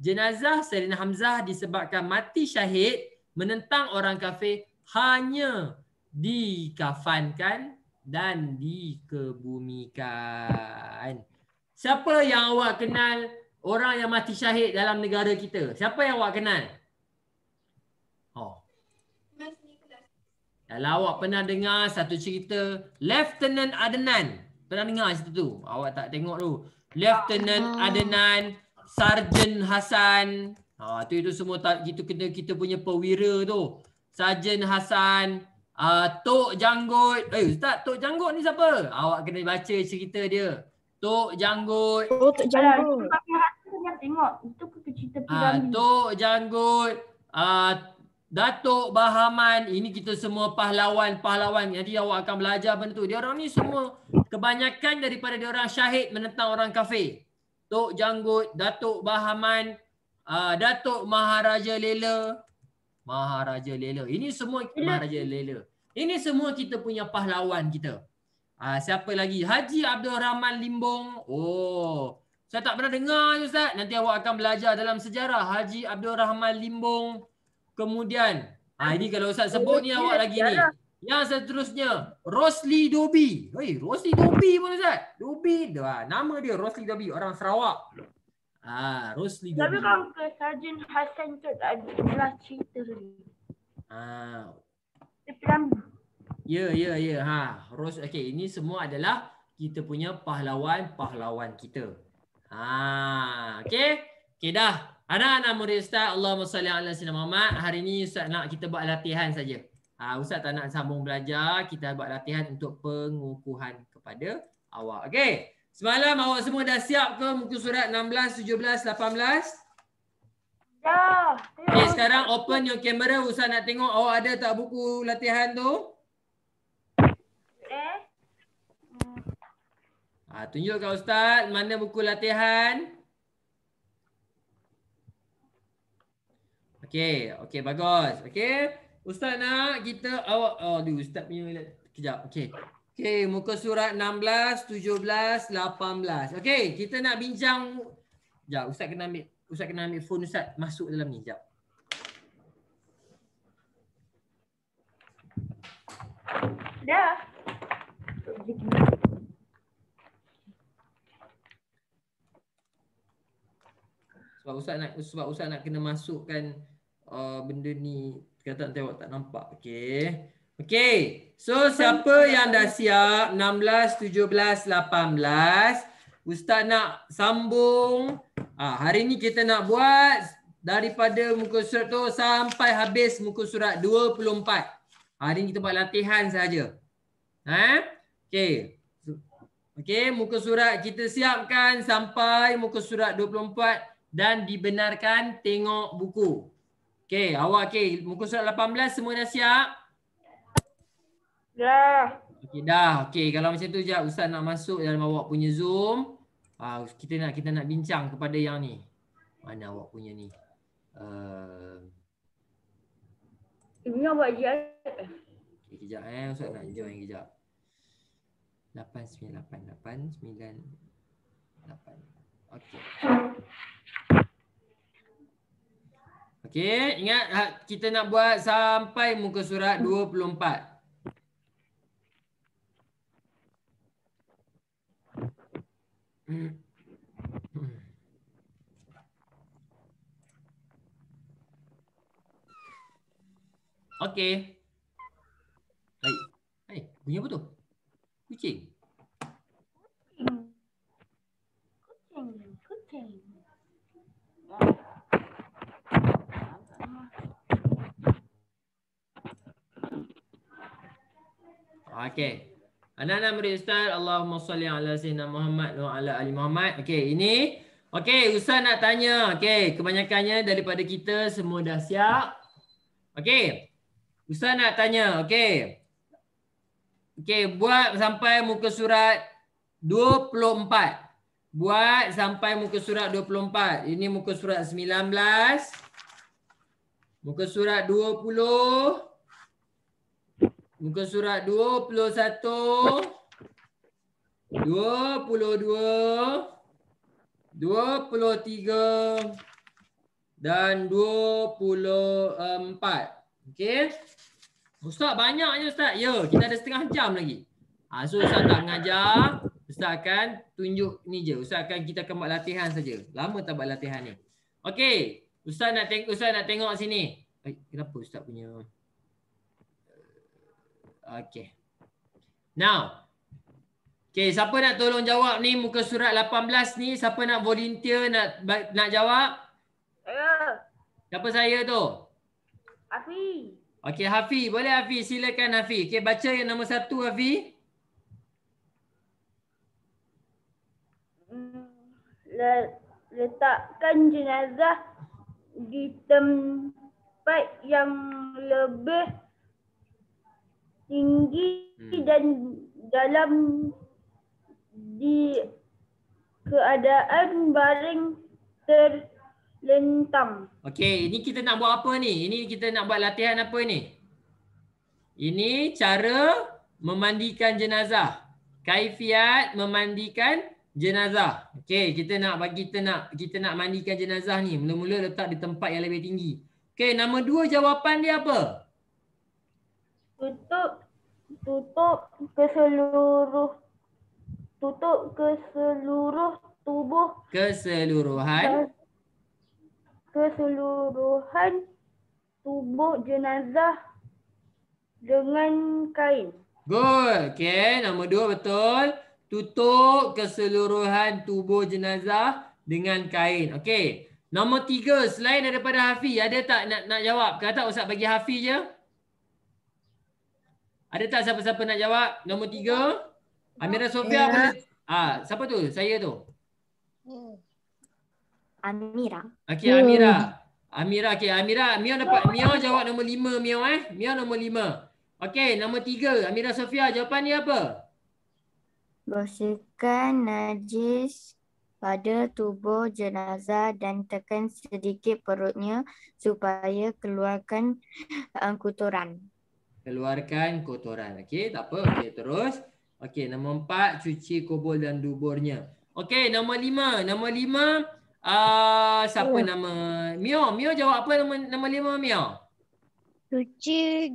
Jenazah Saidina Hamzah disebabkan mati syahid menentang orang kafir hanya dikafankan dan dikebumikan. Siapa yang awak kenal orang yang mati syahid dalam negara kita? Siapa yang awak kenal? Oh. Kalau awak pernah dengar satu cerita Lieutenant Adnan. Pernah dengar cerita tu? Awak tak tengok tu. Lieutenant Adnan, Sarjan Hasan. Itu semua kita punya perwira tu. Sarjan Hasan, Tok Janggut. Ustaz, Tok Janggut ni siapa? Awak kena baca cerita dia. Tok Janggut. Oh, Tok Janggut. Tengok. Itu cerita piramid. Tok Janggut. Datuk Bahaman. Ini kita semua pahlawan-pahlawan. Nanti awak akan belajar benda tu. Dia orang ni semua kebanyakan daripada dia orang syahid menentang orang kafir. Tok Janggut, Datuk Bahaman, Datuk Maharaja Lela. Maharaja Lela. Ini semua Maharaja Lela. Ini semua kita punya pahlawan kita. Siapa lagi? Haji Abdul Rahman Limbong. Oh, saya tak pernah dengar Ustaz. Nanti awak akan belajar dalam sejarah Haji Abdul Rahman Limbong. Kemudian, ini kalau Ustaz sebut ni awak lagi ni. Yang seterusnya, Rosli Dobi. Rosli Dobi pun Ustaz. Dobi, nama dia Rosli Dobi, orang Sarawak. Rosli Dobi. Tapi kalau ke Sarjan Hasan tu adalah cerita ni. Piramid. Ya. Okey, ini semua adalah kita punya pahlawan-pahlawan kita. Okey. Okey dah. Anak-anak murid Ustaz, Allahumma salli ala sayyidina Muhammad. Hari ni Ustaz nak kita buat latihan saja. Ustaz tak nak sambung belajar, kita buat latihan untuk pengukuhan kepada awak. Okey. Semalam awak semua dah siap ke muka surat 16, 17, 18? Dah. Okey, sekarang open your camera. Ustaz nak tengok awak ada tak buku latihan tu? Tunjuk kat Ustaz mana buku latihan. Okey, bagus. Okey. Ustaz nak kita awak Ustaz punya kejap. Okey, muka surat 16, 17, 18. Okey, kita nak bincang. Jap, Ustaz kena ambil phone Ustaz masuk dalam ni. Jap. Dah. Sebab Ustaz nak kena masukkan benda ni, kata nanti awak tak nampak. Okey. So siapa yang dah siap 16, 17, 18, Ustaz nak sambung. Hari ni kita nak buat daripada muka surat tu sampai habis muka surat 24. Hari ni kita buat latihan saja. Okey. Okey, muka surat kita siapkan sampai muka surat 24 dan dibenarkan tengok buku. Okey, awak muka surat 18 semua dah siap? Dah. Okey, dah. Okey, kalau macam tu jap Ustaz nak masuk dalam awak punya Zoom. Kita nak bincang kepada yang ni. Mana awak punya ni? Ini awak je. Okey, kejap Ustaz nak join kejap. 898898. Okey. Okey, ingat kita nak buat sampai muka surat 24. Okey. Hai, bunyi apa tu? Kucing. Okey. Anak-anak murid Ustaz, Allahumma salli ala sayyidina Muhammad wa ala ali Muhammad. Okey, ini. Okey, Ustaz nak tanya. Okey, kebanyakannya daripada kita semua dah siap. Okey. Ustaz nak tanya. Okey. Okey, buat sampai muka surat 24. Buat sampai muka surat 24. Ini muka surat 19. Muka surat 20. Muka surat 21. 22. 23. Dan 24. Okey. Ustaz banyaknya Ustaz. Ya, kita ada setengah jam lagi. So Ustaz tak mengajar. Ustaz akan tunjuk ni je. Ustaz kita akan buat latihan saja. Lama tak buat latihan ni. Okey. Ustaz nak tengok sini. Kenapa Ustaz punya? Okey. Now. Okey, siapa nak tolong jawab ni muka surat 18 ni? Siapa nak volunteer nak jawab? Saya. Siapa saya tu? Afi. Okey, Hafi. Boleh Hafi? Silakan Hafi. Okey, baca yang nombor 1 Hafi. Letakkan jenazah di tempat yang lebih tinggi dan dalam di keadaan baring terlentang. Okey, ini kita nak buat apa ni? Ini kita nak buat latihan apa ni? Ini cara memandikan jenazah. Kaifiat memandikan jenazah. Okey, kita nak mandikan jenazah ni. Mula-mula letak di tempat yang lebih tinggi. Okey, nama 2 jawapan dia apa? Tutup ke seluruh tubuh. Keseluruhan Tubuh jenazah dengan kain. Good. Okey, nombor 2 betul. Tutup keseluruhan tubuh jenazah dengan kain. Okey. Nombor 3, selain daripada Hafi, ada tak nak jawab? Kalau tak Ustaz bagi Hafi je. Ada tak siapa-siapa nak jawab? Nombor 3. Amira Sofia boleh. Siapa tu? Saya tu. Amira. Okey, Amira. Okey, Amira. Mio jawab nombor 5 Mio Mio nombor 5. Okey, nombor 3. Amira Sofia, jawapan dia apa? Bersihkan najis pada tubuh jenazah dan tekan sedikit perutnya supaya keluarkan kotoran. Keluarkan kotoran. Okey, tak apa. Okey, terus. Okey, nombor 4, cuci kubur dan duburnya. Okey, nombor 5. Nombor 5, siapa nama? Mio jawab apa nombor 5 Mio? Cuci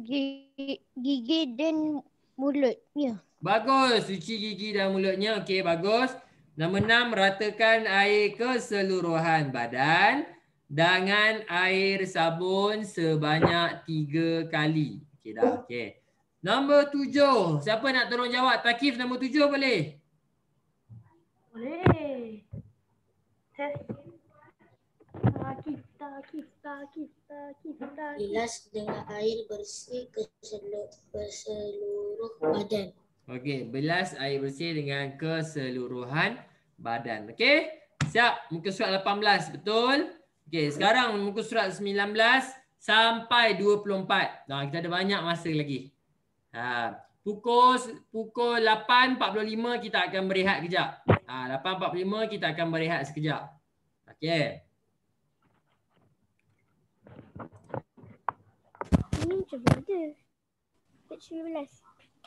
gigi dan mulutnya. Bagus, cuci gigi dan mulutnya. Okey, bagus. Nombor 6, ratakan air keseluruhan badan dengan air sabun sebanyak 3 kali. Okey dah, okey. Nombor 7, siapa nak tolong jawab? Takif nombor 7 boleh? Boleh. Kita. Bilas dengan air bersih ke seluruh badan. Okey, bilas air bersih dengan keseluruhan badan. Okey? Siap? Muka surat 18, betul? Okey, sekarang muka surat 19 sampai 24. Kita ada banyak masa lagi. Pukul 8.45 kita akan berehat kejap. 8.45 kita akan berehat sekejap. Okey. Ini macam mana? 17.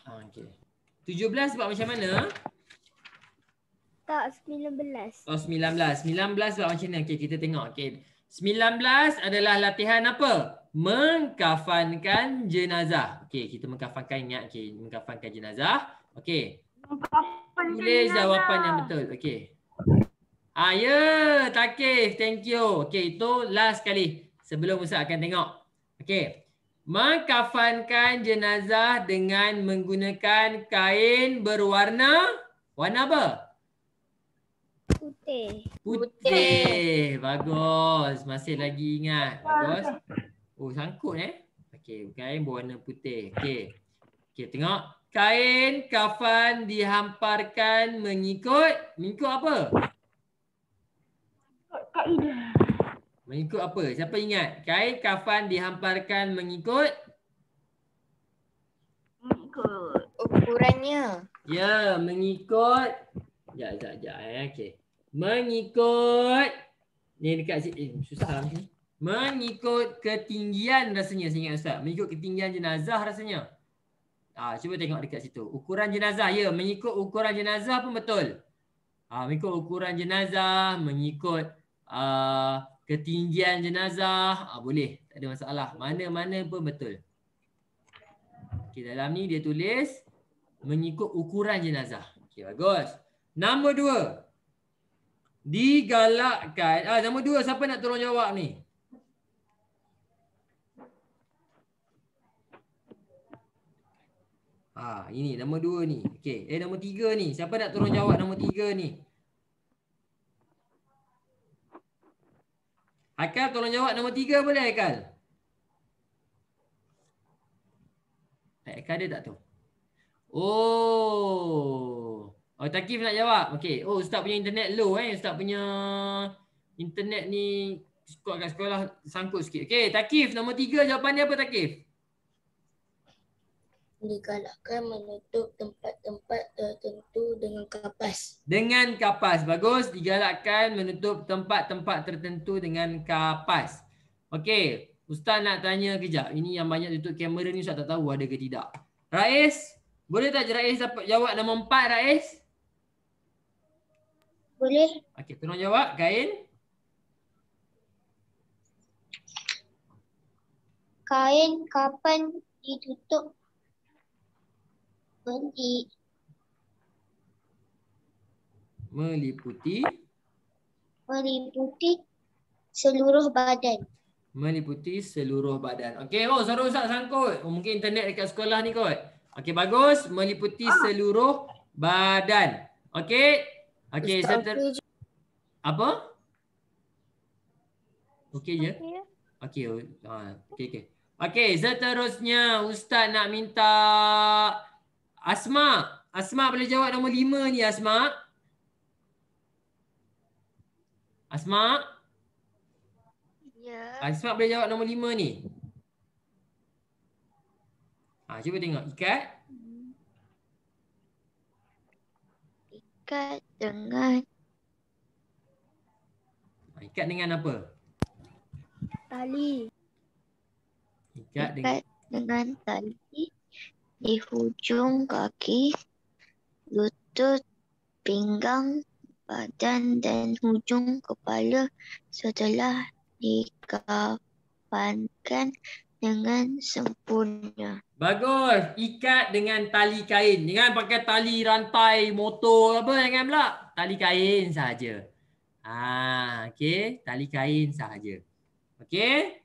Okey. 17 buat macam mana? Tak, 19. Oh, 19. 19 buat macam mana? Okey, kita tengok. Okey. 19 adalah latihan apa? Mengkafankan jenazah. Okey, kita mengkafankan, ingat. Okey, mengkafankan jenazah. Okey. Tulis jawapan yang betul. Okey. Ya, Takif. Thank you. Okey, itu last kali. Sebelum Ustaz akan tengok. Okey. Mengkafankan jenazah dengan menggunakan kain berwarna apa? Putih. Bagus. Masih lagi ingat. Bagus. Oh, sangkut Okey, kain berwarna putih. Okey. Okey, tengok. Kain kafan dihamparkan mengikut apa? Kaedah. Mengikut apa? Siapa ingat? Kain kafan dihamparkan mengikut Ukurannya. Ya, mengikut. Sekejap. Okey. Mengikut. Ni dekat sini. Susah ni. Mengikut ketinggian rasanya, saya ingat Ustaz. Mengikut ketinggian jenazah rasanya. Cuba tengok dekat situ. Ukuran jenazah. Ya, mengikut ukuran jenazah pun betul. Mengikut ukuran jenazah, mengikut ketinggian jenazah, boleh. Tak ada masalah. Mana-mana pun betul. Okey, dalam ni dia tulis Mengikut ukuran jenazah. Okey, bagus. Nombor 2. Digalakkan. Nombor 2 siapa nak tolong jawab ni? Ini nombor 2 ni. Okey, nombor 3 ni. Siapa nak tolong jawab nombor 3 ni? Haikal tolong jawab nombor 3 boleh Haikal? Haikal dia tak tahu. Oh, Takif nak jawab. Okey. Ustaz punya internet low Ustaz punya internet ni kat sekolah sangkut sikit. Okey, Takif nombor 3 jawapan dia apa Takif? Digalakkan menutup tempat-tempat tertentu dengan kapas. Dengan kapas. Bagus. Digalakkan menutup tempat-tempat tertentu dengan kapas. Okey. Ustaz nak tanya kejap. Ini yang banyak tutup kamera ni Ustaz tak tahu ada ke tidak. Rais, boleh tak Rais dapat jawab nombor 4 Rais? Boleh. Okey, tolong jawab. Kain. Kain kapan ditutup? Meliputi Seluruh badan. Meliputi seluruh badan. Okey, suara Ustaz sangkut. Mungkin internet dekat sekolah ni kot. Okey, bagus. Meliputi seluruh badan. Okey. Okey, apa? Okey je? Okey. Okey. Okey, seterusnya Ustaz nak minta Asma. Asma boleh jawab nombor 5 ni Asma. Asma? Ya. Asma boleh jawab nombor 5 ni. Cuba tengok. Ikat. Ikat dengan Ikat dengan apa? Tali. Ikat dengan tali di hujung kaki, lutut, pinggang, badan dan hujung kepala setelah dikafankan dengan sempurna. Bagus. Ikat dengan tali kain. Jangan pakai tali rantai motor apa. Jangan pula. Tali kain sahaja. Okey. Tali kain sahaja. Okey.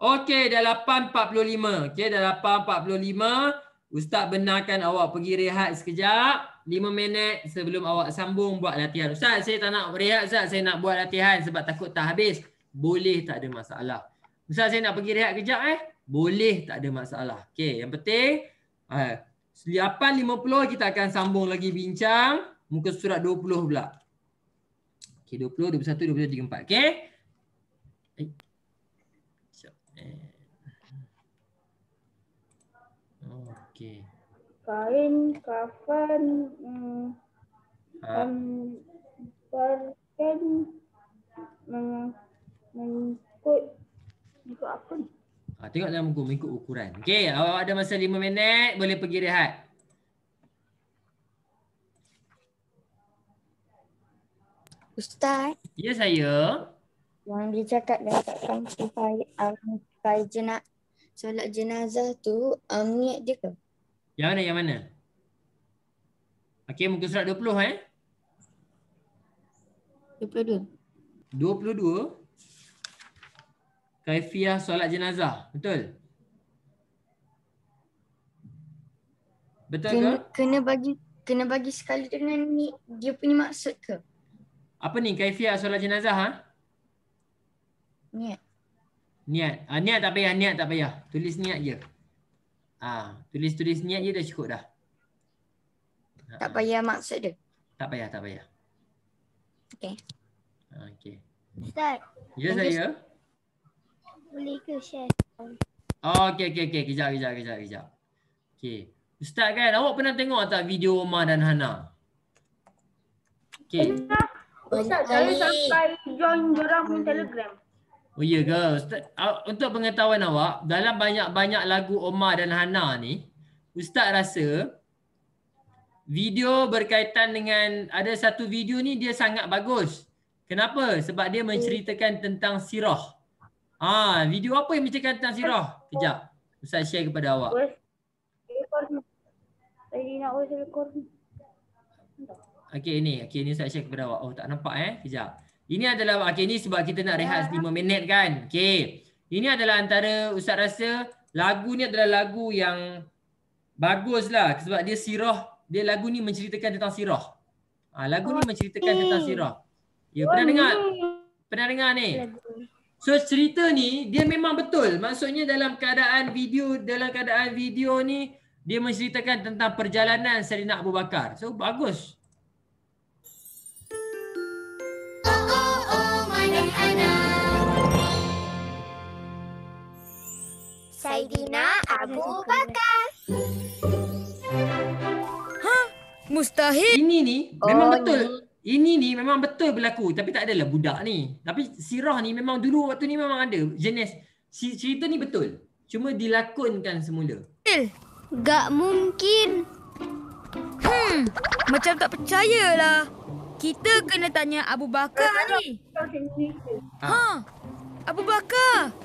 Okey, dah 8.45. Okey, dah 8.45. Ustaz benarkan awak pergi rehat sekejap. 5 minit sebelum awak sambung buat latihan. Ustaz, saya tak nak berehat Ustaz. Saya nak buat latihan sebab takut tak habis. Boleh, tak ada masalah. Ustaz, saya nak pergi rehat kejap Boleh, tak ada masalah. Okey, yang penting 8.50 kita akan sambung lagi bincang muka surat 20 pula. Okey, 20, 21, 22, 23, 24. Okey? Okey. Kain, kafan, parkan, mengikut apa ni? Tengok dalam buku mengikut ukuran. Okey, awak ada masa 5 minit, boleh pergi rehat. Ustaz, Ya saya. yang dia cakap letakkan solat jenazah tu niat dia ke? Yang mana? Okey, muka surat 20 22. 22. Kaifiah solat jenazah. Betul? Betul ke? Kena bagi sekali dengan ni dia punya maksud ke? Apa ni kaifiah solat jenazah Niat. Niat. Niat tak payah, Tulis niat je. Tulis niat je dah cukup dah. Tak payah maksud dia. Tak payah. Okey. Okey. Ustaz, Ya saya. boleh ke share? Okey. Kejap. Okey. Ustaz kan, awak pernah tengok tak video Omar dan Hana? Okey. Ustaz, saya sampai join diorang punya Telegram. Oh iya ke? Ustaz, untuk pengetahuan awak, dalam banyak-banyak lagu Omar dan Hana ni, Ustaz rasa video berkaitan dengan ada satu video ni dia sangat bagus. Kenapa? Sebab dia menceritakan tentang sirah. Video apa yang menceritakan tentang sirah? Kejap. Ustaz share kepada awak. Saya Sayyidina Uwaisul Qarni. Okey ni saya share kepada awak. Oh tak nampak Kejap. Ini adalah ni sebab kita nak rehat 5 minit kan. Okey. Ini adalah antara Ustaz rasa lagu ni adalah lagu yang bagus lah sebab dia sirah. Dia lagu ni menceritakan tentang sirah. Lagu ni menceritakan tentang sirah. Ya, pernah dengar ni? So cerita ni dia memang betul. Maksudnya dalam keadaan video ni dia menceritakan tentang perjalanan Sayyidina Abu Bakar. So bagus. Sayyidina Abu Bakar. Mustahil. Ini ni memang betul. Ini ni memang betul berlaku tapi tak adalah budak ni. Tapi sirah ni memang dulu waktu ni memang ada jenis cerita ni betul. Cuma dilakonkan semula. Gak mungkin. Macam tak percayalah. Kita kena tanya Abu Bakar ni. Abu Bakar.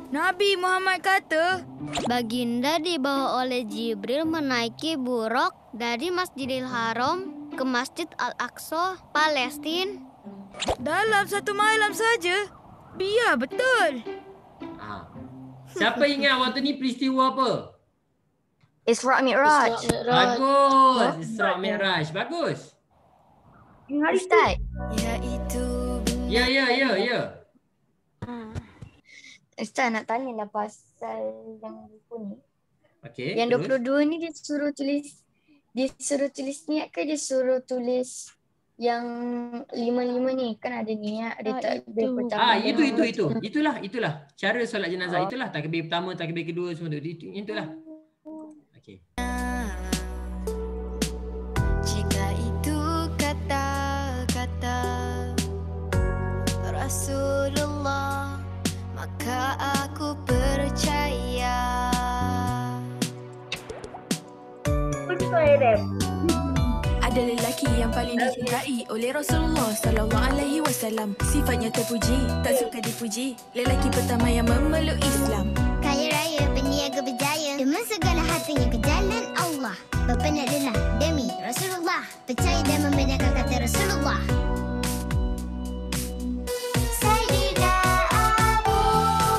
Nabi Muhammad kata, Baginda dibawa oleh Jibril menaiki buruk dari Masjidil Haram ke Masjid Al-Aqsa, Palestin. dalam 1 malam saja. Biar betul. Siapa ingat waktu ni peristiwa apa? Isra Mi'raj. Bagus. Isra Mi'raj. Bagus. Ustaz. Ya. Ustaz nak tanya lah pasal yang buku ni. Okey. Yang terus. 22 ni dia suruh tulis niat ke dia suruh tulis yang 55 ni? Kan ada niat, ada takbir pertama. Itulah. Cara solat jenazah itulah. Takbir pertama, takbir kedua semua tu. Itulah. Okey. Jika itu kata-kata Rasulullah, maka aku percaya. Ada lelaki yang paling dicintai oleh Rasulullah sallallahu alaihi wasallam. Sifatnya terpuji, tak suka dipuji. Lelaki pertama yang memeluk Islam. Kaya raya, berniaga berjaya, dengan segala hartanya ke jalan Allah. Berpenat lelah demi Rasulullah, percaya dan membenarkan kata Rasulullah. Sayyidina Abu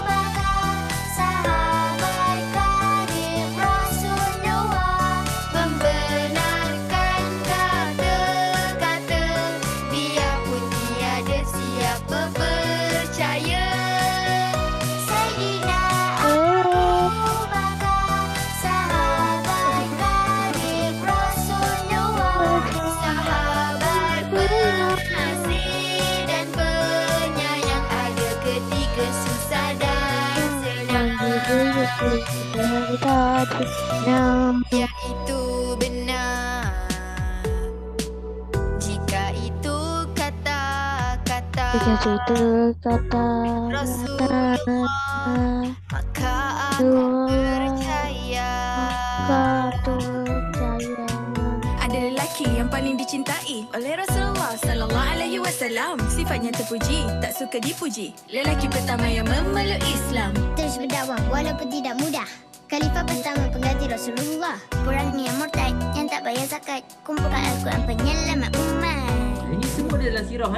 Bakar, sahabat karib Rasulullah, Membenarkan kata-kata, dia pun tiada siapa percaya. Sayyidina Abu Bakar, sahabat karib Rasulullah, Sahabat pengasih dan penyayang, ada ketika susah dan senang. Ya itu benar. Jika itu kata-kata Rasulullah, maka aku percaya. Ada lelaki yang paling dicintai oleh Rasulullah sallallahu alaihi wasallam. Sifatnya terpuji, tak suka dipuji. Lelaki pertama yang memeluk Islam. terus berdakwah walaupun tidak mudah. Khalifah pertama pengganti Rasulullah, perangi yang murtad yang tak bayar zakat, kumpulkan Al-Quran penyelamat umat. Ini semua dia dalam sirah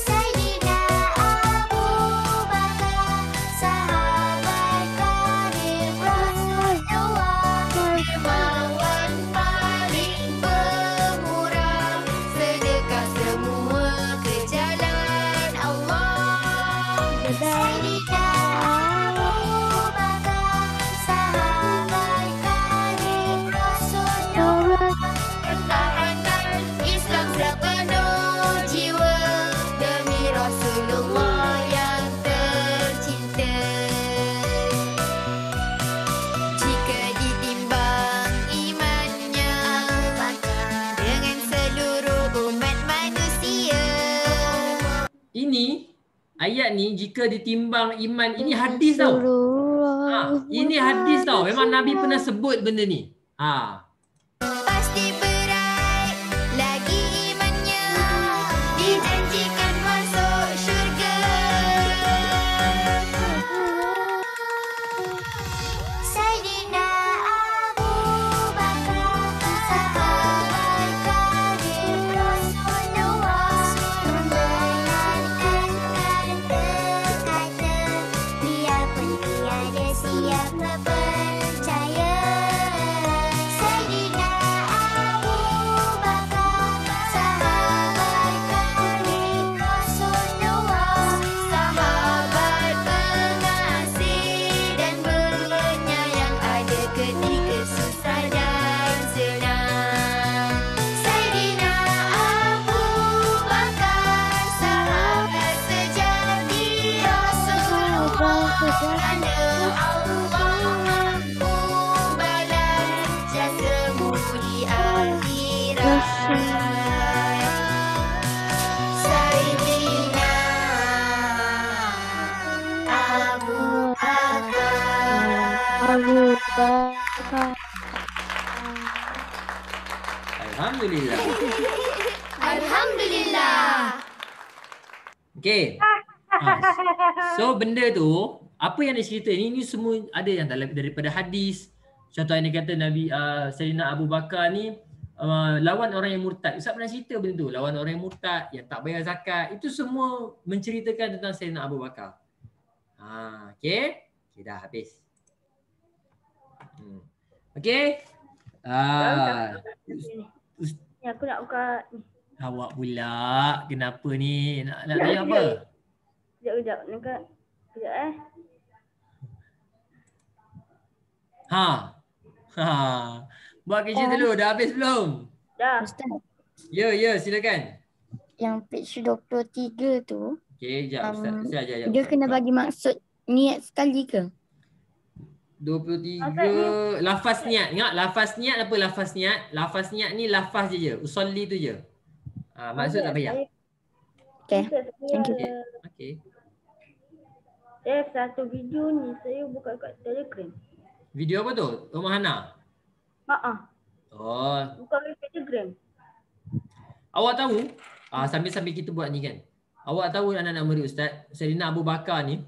Sayyidina Abu Bakar, sahabat karib Rasulullah, Dermawan paling pemurah, sedekah semua ke jalan Allah. Sayyidina Abu Bakar, sahabat karib Rasulullah, Pertahanan Islam sepenuh jiwa demi Rasulullah yang tercinta. Jika ditimbang imannya dengan seluruh umat manusia. Ini ayat ni jika ditimbang iman, ini hadis tau. Ini hadis tau. Memang Nabi pernah sebut benda ni. Pasti berat lagi imannya, dijanjikan masuk syurga. Sayyidina Abu Bakar, Okey. So benda tu, apa yang dia cerita ni semua ada yang daripada hadis. Contoh yang dia kata Nabi Sayyidina Abu Bakar ni lawan orang yang murtad. Ustaz pernah cerita benda tu, lawan orang yang murtad, yang tak bayar zakat. Itu semua menceritakan tentang Sayyidina Abu Bakar. Okey. Okay, dah habis. Okey. Ni aku nak buka ni. Awak pula, kenapa ni? Nak tanya apa? Sekejap. Sekejap Buat kerja dulu, dah habis belum? Dah. Ustaz, Ya, silakan. yang page 23 tu, Okey, jap Ustaz. Sekejap. dia kena bagi maksud niat sekali ke? 23 lafaz niat. Ingat lafaz niat apa lafaz niat? Lafaz niat ni lafaz je. Usolli tu je. Maksud tak payah. Okay. Thank you. Okey. Saya satu video ni saya buka kat Telegram. Video apa tu? Rumah Hana? Oh, Buka kat Telegram. awak tahu sambil-sambil kita buat ni kan. Awak tahu anak-anak murid Ustaz, Sayyidina Abu Bakar ni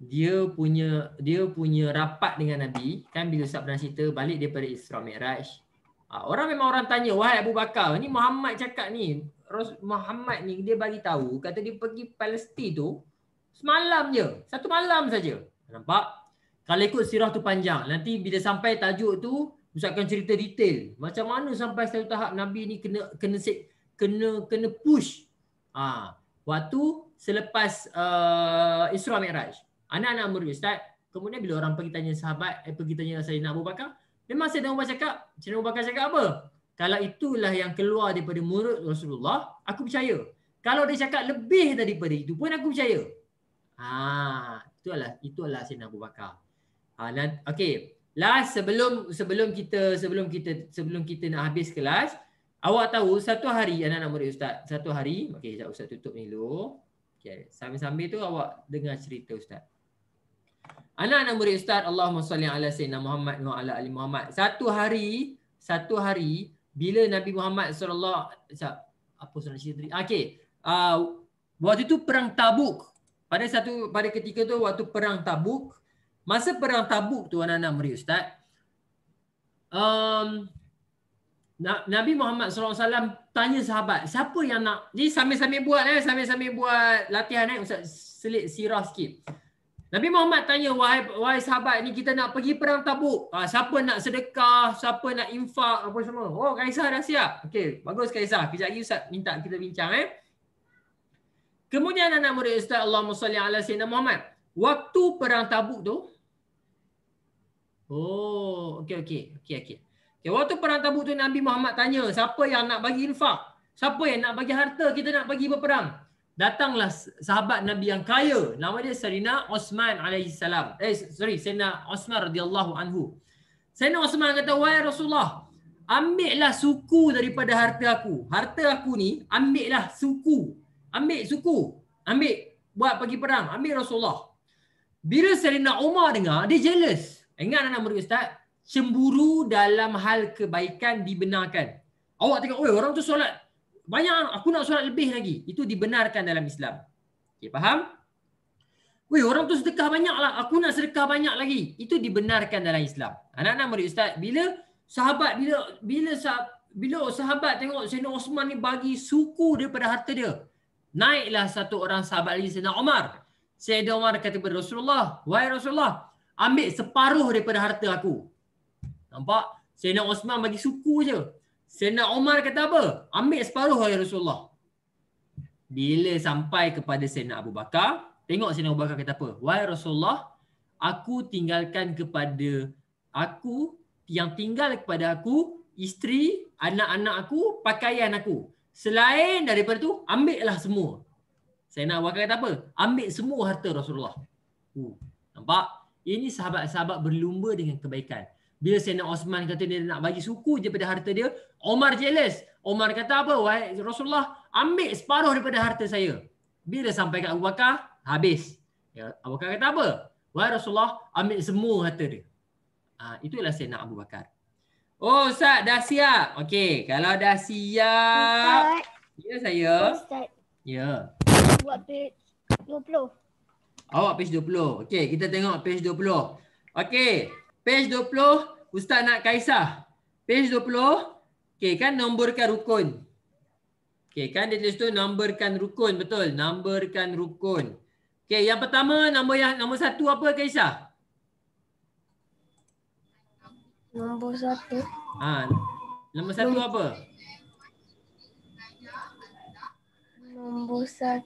dia punya rapat dengan Nabi kan, bila Ustaz pernah cerita balik daripada Isra Mi'raj. Orang memang orang tanya, wahai Abu Bakar, ni Muhammad cakap ni, Muhammad ni dia bagi tahu kata dia pergi Palestin tu semalam je, satu malam saja. Nampak? Kalau ikut sirah tu panjang, nanti bila sampai tajuk tu Ustaz akan cerita detail macam mana sampai satu tahap Nabi ni kena push. Waktu selepas Isra Mi'raj. Anak-anak murid Ustaz, kemudian bila orang pergi tanya sahabat, pergi tanya Sayyidina Abu Bakar, memang Sayyidina Abu Bakar cakap apa? Kalau itulah yang keluar daripada murid Rasulullah, aku percaya. Kalau dia cakap lebih daripada itu pun aku percaya. Itulah Sayyidina Abu Bakar. Okey. Last sebelum kita nak habis kelas, awak tahu satu hari anak-anak murid Ustaz, satu hari, okey sekejap Ustaz tutup ni dulu. Okey, sambil-sambil tu awak dengar cerita Ustaz. Anak-anak murid Ustaz, Allahumma salli ala sayyidina Muhammad wa ala ali Muhammad. Satu hari bila Nabi Muhammad sallallahu apa soalan cerita tadi? Okey. Waktu itu perang Tabuk. Pada ketika tu waktu perang Tabuk, masa perang Tabuk tu anak-anak murid Ustaz, Nabi Muhammad SAW tanya sahabat, siapa yang nak, ni sambil-sambil buat latihan Ustaz selit sirah sikit. Nabi Muhammad tanya, wahai sahabat ni, kita nak pergi perang Tabuk. Siapa nak sedekah, siapa nak infak, apa semua. Oh, Kaisar dah siap. Okey, bagus Kaisar. Kejap lagi Ustaz minta kita bincang Kemudian anak murid Ustaz, Allahumma salli ala sayyidina Muhammad. Waktu perang Tabuk tu, okey. Waktu perang Tabuk tu Nabi Muhammad tanya, siapa yang nak bagi infak? Siapa yang nak bagi harta, kita nak pergi berperang. Datanglah sahabat Nabi yang kaya, nama dia Sayyidina Osman alaihissalam. Sayyidina Osman radhiyallahu anhu. Sayyidina Osman kata, wahai Rasulullah, ambillah suku daripada harta aku. Harta aku ni, ambillah suku. Ambil buat pergi perang. Ambil Rasulullah. Bila Sayyidina Umar dengar, dia jealous. Ingat anak murid Ustaz, cemburu dalam hal kebaikan dibenarkan. Awak tengok, orang tu solat banyak, aku nak solat lebih lagi. Itu dibenarkan dalam Islam. Okay, faham? Orang tu sedekah banyak lah, aku nak sedekah banyak lagi. Itu dibenarkan dalam Islam. Anak-anak murid Ustaz, bila sahabat tengok Sayyidina Osman ni bagi suku daripada harta dia, naiklah satu orang sahabat lagi, Sayyidina Umar. Sayyidina Umar kata kepada Rasulullah, wahai Rasulullah, ambil separuh daripada harta aku. Nampak? Sayyidina Osman bagi suku je. Sayyidina Umar kata apa? Ambil separuh wahai Rasulullah. Bila sampai kepada Sayyidina Abu Bakar, tengok Sayyidina Abu Bakar kata apa? Wahai Rasulullah, aku tinggal kepada aku, isteri, anak-anak aku, pakaian aku. Selain daripada tu, ambillah semua. Sayyidina Abu Bakar kata apa? Ambil semua harta Rasulullah. Nampak? Ini sahabat-sahabat berlumba dengan kebaikan. Bila Sayyidina Osman kata dia nak bagi suku je pada harta dia, Omar jealous. Omar kata apa? Wahai Rasulullah, ambil separuh daripada harta saya. Bila sampai ke Abu Bakar, habis. Abu Bakar kata apa? Wahai Rasulullah, ambil semua harta dia. Itulah Sayyidina Abu Bakar. Oh Ustaz, dah siap? Okey, kalau dah siap. Ustaz. Ya saya. Ustaz, Ya. Buat page 20. Awak page 20. Okey, kita tengok page 20. Okey, page 20 Ustaz nak Kaisah. Page 20. Okey, kan nomborkan rukun. Okey, kan dia tulis tu nomborkan rukun, betul? Nomborkan rukun. Okey, yang pertama nombor 1 apa Kaisah? Nombor 1. Nombor 1 apa? Nombor 1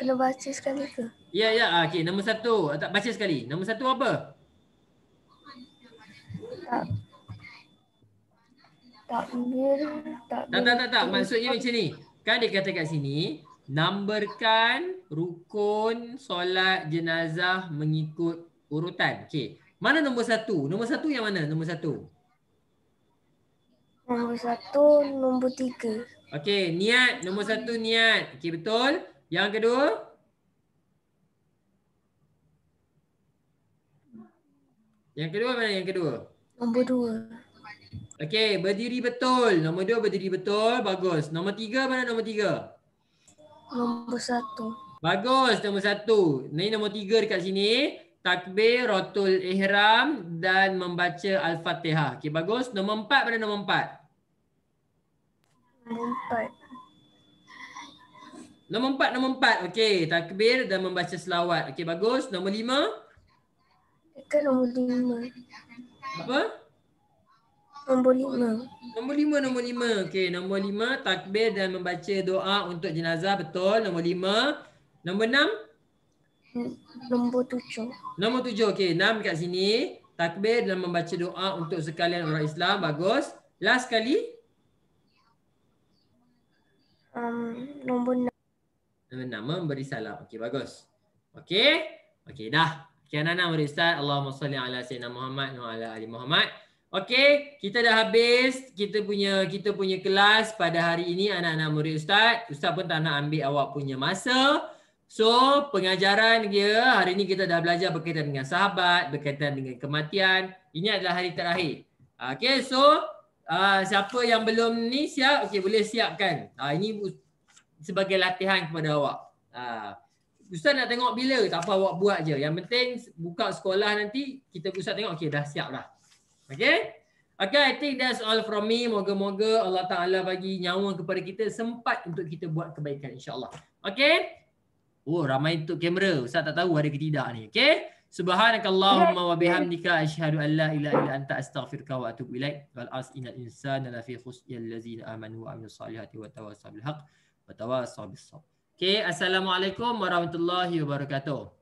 kena baca sekali ke? Ya. Okey, nombor 1. Tak baca sekali. Nombor 1 apa? Takbir. Tak. Maksudnya macam ni. Kan dia kata kat sini, numberkan rukun solat jenazah mengikut urutan. Okey. Mana nombor 1? Nombor 1 yang mana? Nombor 1. Nombor 1, nombor 3. Okey, niat. Nombor 1 niat. Okey, betul. Yang kedua? Yang kedua mana yang kedua? Nombor 2. Okey, berdiri betul. Nombor 2 berdiri betul. Bagus. Nombor 3 mana nombor 3? Nombor 1. Bagus, nombor 1. Ini nombor 3 dekat sini. Takbiratul ihram dan membaca Al-Fatihah. Okey, bagus. Nombor 4 mana nombor 4? Nombor 4. Nombor 4. Okey, takbir dan membaca selawat. Okey, bagus. Nombor 5? Dekat nombor 5. Apa? Nombor 5. Nombor 5. Okey, nombor 5 takbir dan membaca doa untuk jenazah, betul. Nombor 5. Nombor 6? Nombor 7. Nombor 7. Okey, 6 kat sini. Takbir dan membaca doa untuk sekalian orang Islam, bagus. Last sekali? Nombor 6. Nombor 6 memberi salam. Okey, bagus. Okey. Okey, dah. Sekian anak murid Ustaz. Allahumma salli ala sayyidina Muhammad wa ala ali Muhammad. Okey, kita dah habis kita punya kelas pada hari ini anak-anak murid Ustaz. Ustaz pun tak nak ambil awak punya masa. So, pengajaran dia hari ini kita dah belajar berkaitan dengan sahabat, berkaitan dengan kematian. Ini adalah hari terakhir. Okey, so siapa yang belum ni siap, okey boleh siapkan. Ini sebagai latihan kepada awak. Ustaz nak tengok bila, tak apa awak buat je. Yang penting buka sekolah nanti Ustaz tengok okey dah siap dah. Okay? Okay, I think that's all from me. Moga-moga Allah Ta'ala bagi nyawa kepada kita sempat untuk kita buat kebaikan insyaAllah. Okay? Oh, ramai tutup kamera. Ustaz tak tahu ada ke tidak ni. Okay? Subhanakallahumma wa bihamdika asyhadu an la ilaha illa anta astaghfiruka wa atubu ilaik. Wal as innal insana lafi khusr allazina amanu wa amilus solihati wa tawassaw bil haqq wa tawassaw bis sabr. Okay, assalamualaikum warahmatullahi wabarakatuh.